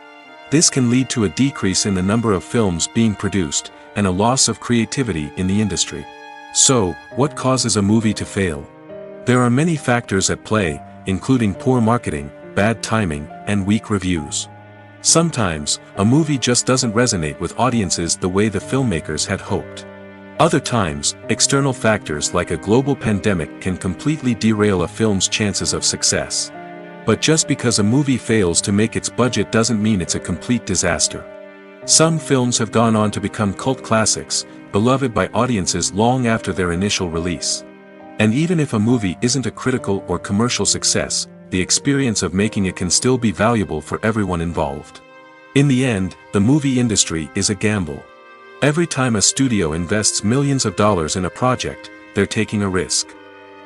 This can lead to a decrease in the number of films being produced, and a loss of creativity in the industry. So, what causes a movie to fail? There are many factors at play, including poor marketing, bad timing, and weak reviews. Sometimes, a movie just doesn't resonate with audiences the way the filmmakers had hoped. Other times, external factors like a global pandemic can completely derail a film's chances of success. But just because a movie fails to make its budget doesn't mean it's a complete disaster. Some films have gone on to become cult classics, beloved by audiences long after their initial release. And even if a movie isn't a critical or commercial success, the experience of making it can still be valuable for everyone involved. In the end, the movie industry is a gamble. Every time a studio invests millions of dollars in a project, they're taking a risk.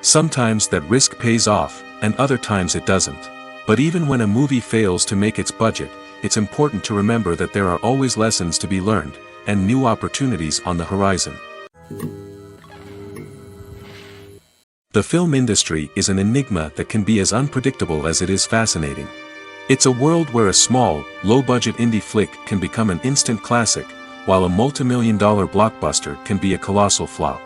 Sometimes that risk pays off, and other times it doesn't. But even when a movie fails to make its budget, it's important to remember that there are always lessons to be learned, and new opportunities on the horizon. The film industry is an enigma that can be as unpredictable as it is fascinating. It's a world where a small, low-budget indie flick can become an instant classic, while a multi-million-dollar blockbuster can be a colossal flop.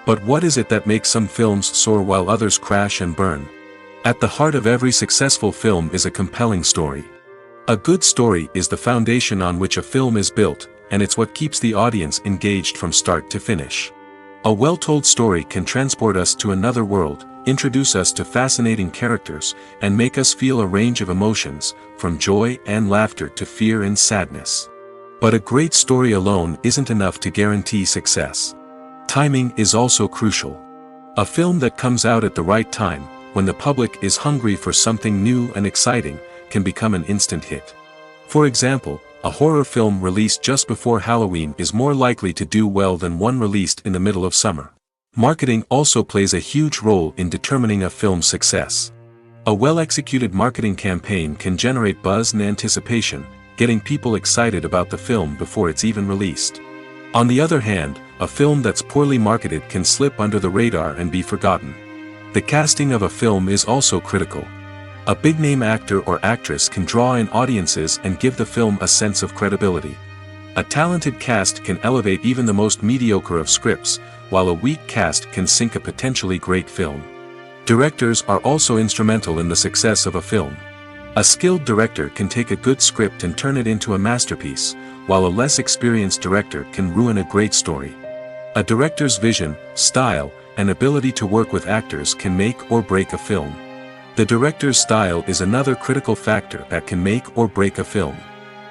But what is it that makes some films soar while others crash and burn? At the heart of every successful film is a compelling story. A good story is the foundation on which a film is built, and it's what keeps the audience engaged from start to finish. A well-told story can transport us to another world, introduce us to fascinating characters, and make us feel a range of emotions, from joy and laughter to fear and sadness. But a great story alone isn't enough to guarantee success. Timing is also crucial. A film that comes out at the right time, when the public is hungry for something new and exciting, can become an instant hit. For example, a horror film released just before Halloween is more likely to do well than one released in the middle of summer. Marketing also plays a huge role in determining a film's success. A well-executed marketing campaign can generate buzz and anticipation, getting people excited about the film before it's even released. On the other hand, a film that's poorly marketed can slip under the radar and be forgotten. The casting of a film is also critical. A big-name actor or actress can draw in audiences and give the film a sense of credibility. A talented cast can elevate even the most mediocre of scripts, while a weak cast can sink a potentially great film. Directors are also instrumental in the success of a film. A skilled director can take a good script and turn it into a masterpiece, while a less experienced director can ruin a great story. A director's vision, style, and ability to work with actors can make or break a film. The director's style is another critical factor that can make or break a film.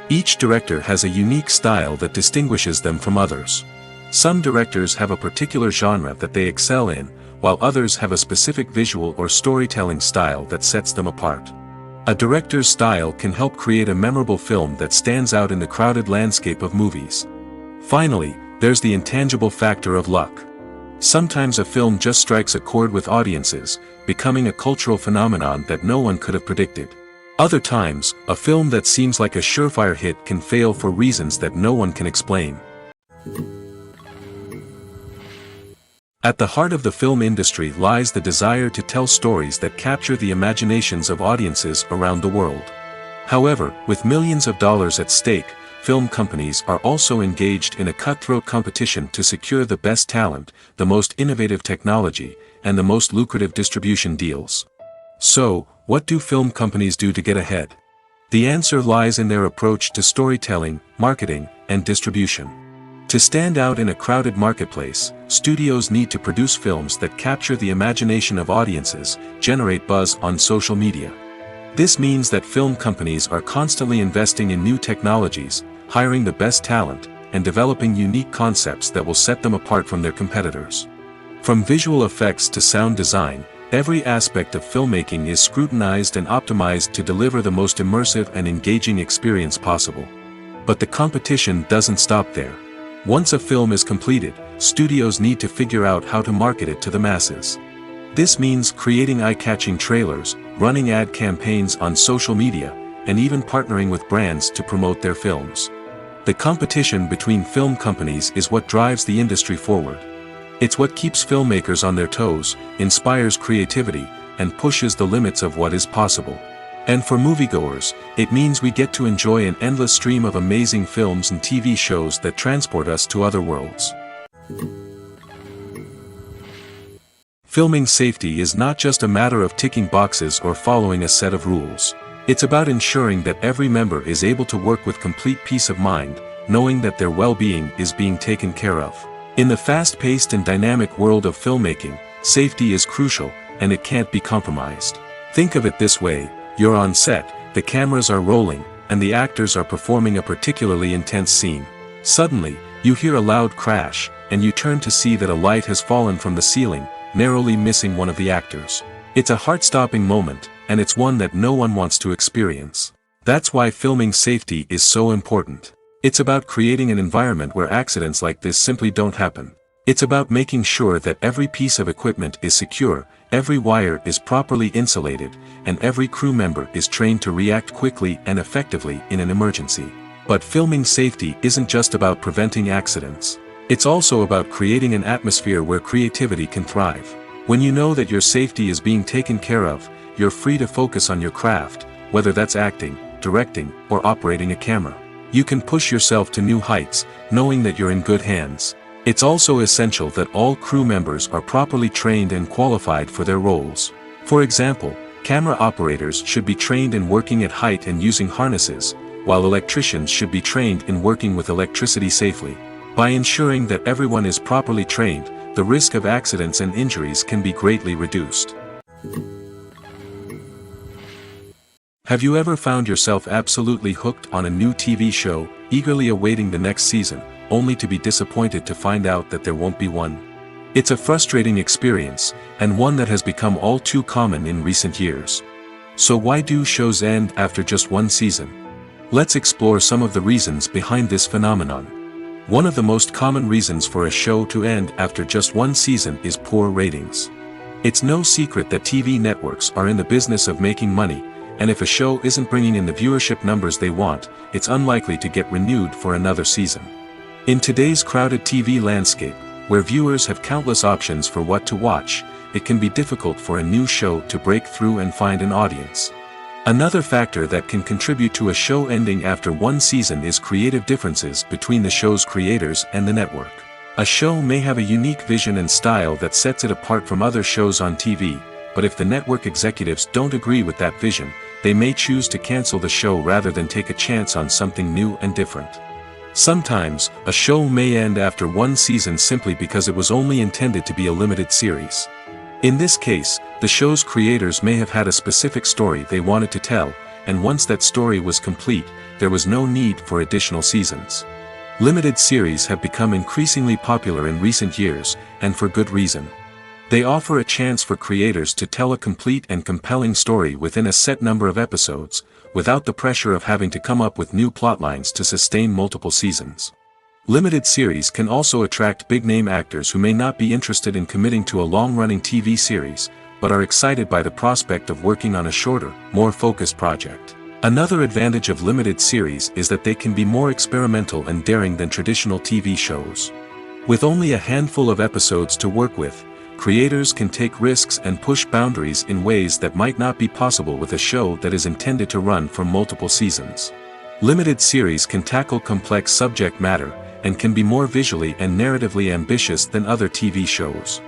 Each director has a unique style that distinguishes them from others. Some directors have a particular genre that they excel in, while others have a specific visual or storytelling style that sets them apart. A director's style can help create a memorable film that stands out in the crowded landscape of movies. Finally, there's the intangible factor of luck. Sometimes a film just strikes a chord with audiences, becoming a cultural phenomenon that no one could have predicted. Other times, a film that seems like a surefire hit can fail for reasons that no one can explain. At the heart of the film industry lies the desire to tell stories that capture the imaginations of audiences around the world. However, with millions of dollars at stake, film companies are also engaged in a cutthroat competition to secure the best talent, the most innovative technology, and the most lucrative distribution deals. So, what do film companies do to get ahead? The answer lies in their approach to storytelling, marketing, and distribution. To stand out in a crowded marketplace, studios need to produce films that capture the imagination of audiences, generate buzz on social media. This means that film companies are constantly investing in new technologies, hiring the best talent, and developing unique concepts that will set them apart from their competitors. From visual effects to sound design, every aspect of filmmaking is scrutinized and optimized to deliver the most immersive and engaging experience possible. But the competition doesn't stop there. Once a film is completed, studios need to figure out how to market it to the masses. This means creating eye-catching trailers, running ad campaigns on social media, and even partnering with brands to promote their films. The competition between film companies is what drives the industry forward. It's what keeps filmmakers on their toes, inspires creativity, and pushes the limits of what is possible. And for moviegoers, it means we get to enjoy an endless stream of amazing films and TV shows that transport us to other worlds. Filming safety is not just a matter of ticking boxes or following a set of rules. It's about ensuring that every member is able to work with complete peace of mind, knowing that their well-being is being taken care of. In the fast-paced and dynamic world of filmmaking, safety is crucial, and it can't be compromised. Think of it this way: you're on set, the cameras are rolling, and the actors are performing a particularly intense scene. Suddenly, you hear a loud crash, and you turn to see that a light has fallen from the ceiling, narrowly missing one of the actors. It's a heart-stopping moment, and it's one that no one wants to experience. That's why filming safety is so important. It's about creating an environment where accidents like this simply don't happen. It's about making sure that every piece of equipment is secure, every wire is properly insulated, and every crew member is trained to react quickly and effectively in an emergency. But filming safety isn't just about preventing accidents. It's also about creating an atmosphere where creativity can thrive. When you know that your safety is being taken care of, you're free to focus on your craft, whether that's acting, directing, or operating a camera. You can push yourself to new heights, knowing that you're in good hands. It's also essential that all crew members are properly trained and qualified for their roles. For example, camera operators should be trained in working at height and using harnesses, while electricians should be trained in working with electricity safely. By ensuring that everyone is properly trained, the risk of accidents and injuries can be greatly reduced. Have you ever found yourself absolutely hooked on a new TV show, eagerly awaiting the next season, only to be disappointed to find out that there won't be one? It's a frustrating experience, and one that has become all too common in recent years. So why do shows end after just one season? Let's explore some of the reasons behind this phenomenon. One of the most common reasons for a show to end after just one season is poor ratings. It's no secret that TV networks are in the business of making money, and if a show isn't bringing in the viewership numbers they want, it's unlikely to get renewed for another season. In today's crowded TV landscape, where viewers have countless options for what to watch, it can be difficult for a new show to break through and find an audience. Another factor that can contribute to a show ending after one season is creative differences between the show's creators and the network. A show may have a unique vision and style that sets it apart from other shows on TV, but if the network executives don't agree with that vision, they may choose to cancel the show rather than take a chance on something new and different. Sometimes, a show may end after one season simply because it was only intended to be a limited series. In this case, the show's creators may have had a specific story they wanted to tell, and once that story was complete, there was no need for additional seasons. Limited series have become increasingly popular in recent years, and for good reason. They offer a chance for creators to tell a complete and compelling story within a set number of episodes, without the pressure of having to come up with new plotlines to sustain multiple seasons. Limited series can also attract big-name actors who may not be interested in committing to a long-running TV series, but are excited by the prospect of working on a shorter, more focused project. Another advantage of limited series is that they can be more experimental and daring than traditional TV shows. With only a handful of episodes to work with, creators can take risks and push boundaries in ways that might not be possible with a show that is intended to run for multiple seasons. Limited series can tackle complex subject matter, and can be more visually and narratively ambitious than other TV shows.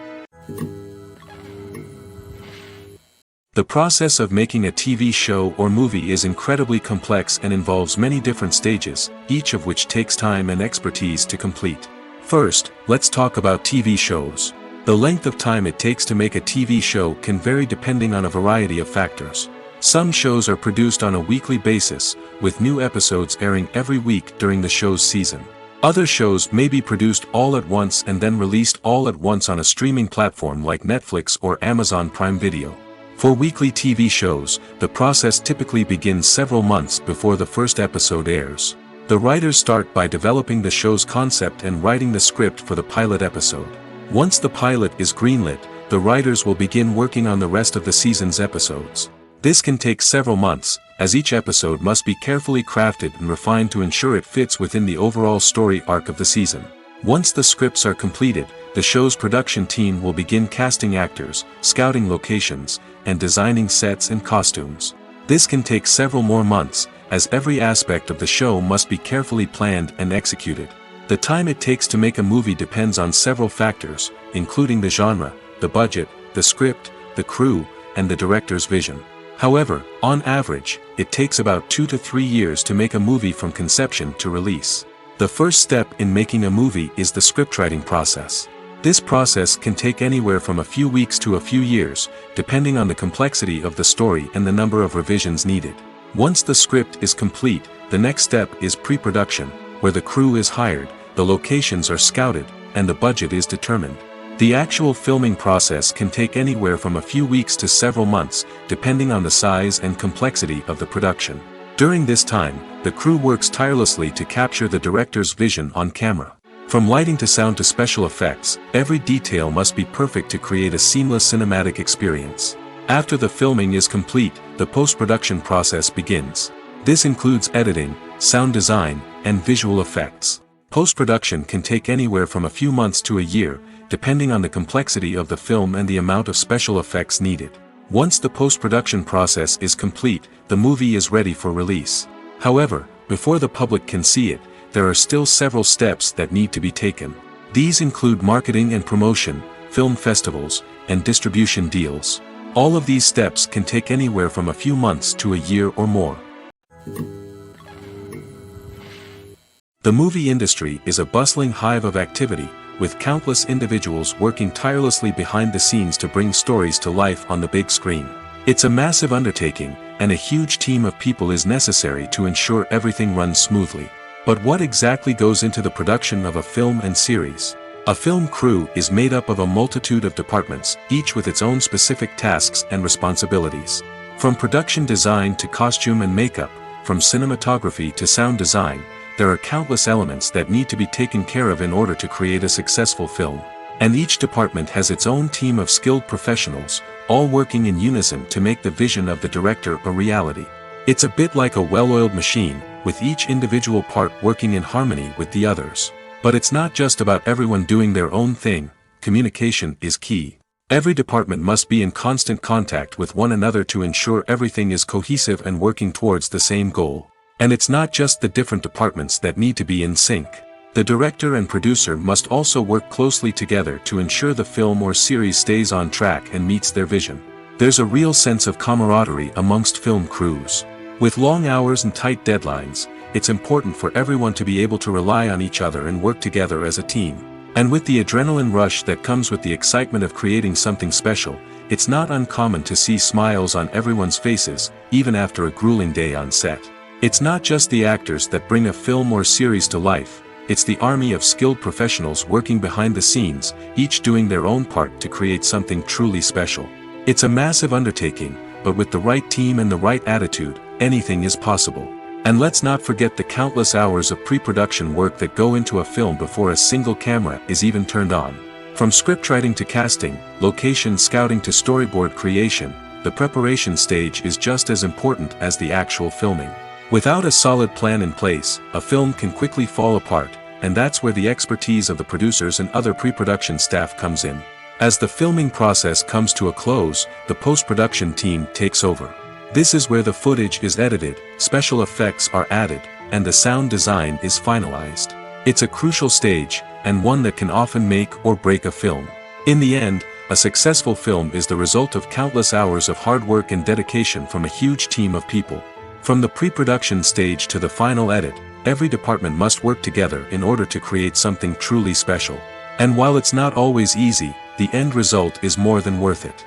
The process of making a TV show or movie is incredibly complex and involves many different stages, each of which takes time and expertise to complete. First, let's talk about TV shows. The length of time it takes to make a TV show can vary depending on a variety of factors. Some shows are produced on a weekly basis, with new episodes airing every week during the show's season. Other shows may be produced all at once and then released all at once on a streaming platform like Netflix or Amazon Prime Video. For weekly TV shows, the process typically begins several months before the first episode airs. The writers start by developing the show's concept and writing the script for the pilot episode. Once the pilot is greenlit, the writers will begin working on the rest of the season's episodes. This can take several months, as each episode must be carefully crafted and refined to ensure it fits within the overall story arc of the season. Once the scripts are completed, the show's production team will begin casting actors, scouting locations, and designing sets and costumes. This can take several more months, as every aspect of the show must be carefully planned and executed. The time it takes to make a movie depends on several factors, including the genre, the budget, the script, the crew, and the director's vision. However, on average, it takes about 2 to 3 years to make a movie from conception to release. The first step in making a movie is the scriptwriting process. This process can take anywhere from a few weeks to a few years, depending on the complexity of the story and the number of revisions needed. Once the script is complete, the next step is pre-production, where the crew is hired, the locations are scouted, and the budget is determined. The actual filming process can take anywhere from a few weeks to several months, depending on the size and complexity of the production. During this time, the crew works tirelessly to capture the director's vision on camera. From lighting to sound to special effects, every detail must be perfect to create a seamless cinematic experience. After the filming is complete, the post-production process begins. This includes editing, sound design, and visual effects. Post-production can take anywhere from a few months to a year, depending on the complexity of the film and the amount of special effects needed. Once the post-production process is complete, the movie is ready for release. However, before the public can see it, there are still several steps that need to be taken. These include marketing and promotion, film festivals, and distribution deals. All of these steps can take anywhere from a few months to a year or more. The movie industry is a bustling hive of activity, with countless individuals working tirelessly behind the scenes to bring stories to life on the big screen. It's a massive undertaking, and a huge team of people is necessary to ensure everything runs smoothly. But what exactly goes into the production of a film and series? A film crew is made up of a multitude of departments, each with its own specific tasks and responsibilities. From production design to costume and makeup, from cinematography to sound design, there are countless elements that need to be taken care of in order to create a successful film. And each department has its own team of skilled professionals, all working in unison to make the vision of the director a reality. It's a bit like a well-oiled machine, with each individual part working in harmony with the others. But it's not just about everyone doing their own thing. Communication is key. Every department must be in constant contact with one another to ensure everything is cohesive and working towards the same goal. And it's not just the different departments that need to be in sync. The director and producer must also work closely together to ensure the film or series stays on track and meets their vision. There's a real sense of camaraderie amongst film crews. With long hours and tight deadlines, it's important for everyone to be able to rely on each other and work together as a team. And with the adrenaline rush that comes with the excitement of creating something special, it's not uncommon to see smiles on everyone's faces, even after a grueling day on set. It's not just the actors that bring a film or series to life, it's the army of skilled professionals working behind the scenes, each doing their own part to create something truly special. It's a massive undertaking, but with the right team and the right attitude, anything is possible. And let's not forget the countless hours of pre-production work that go into a film before a single camera is even turned on. From scriptwriting to casting, location scouting to storyboard creation, the preparation stage is just as important as the actual filming. Without a solid plan in place, a film can quickly fall apart, and that's where the expertise of the producers and other pre-production staff comes in. As the filming process comes to a close, the post-production team takes over. This is where the footage is edited, special effects are added, and the sound design is finalized. It's a crucial stage, and one that can often make or break a film. In the end, a successful film is the result of countless hours of hard work and dedication from a huge team of people. From the pre-production stage to the final edit, every department must work together in order to create something truly special. And while it's not always easy, the end result is more than worth it.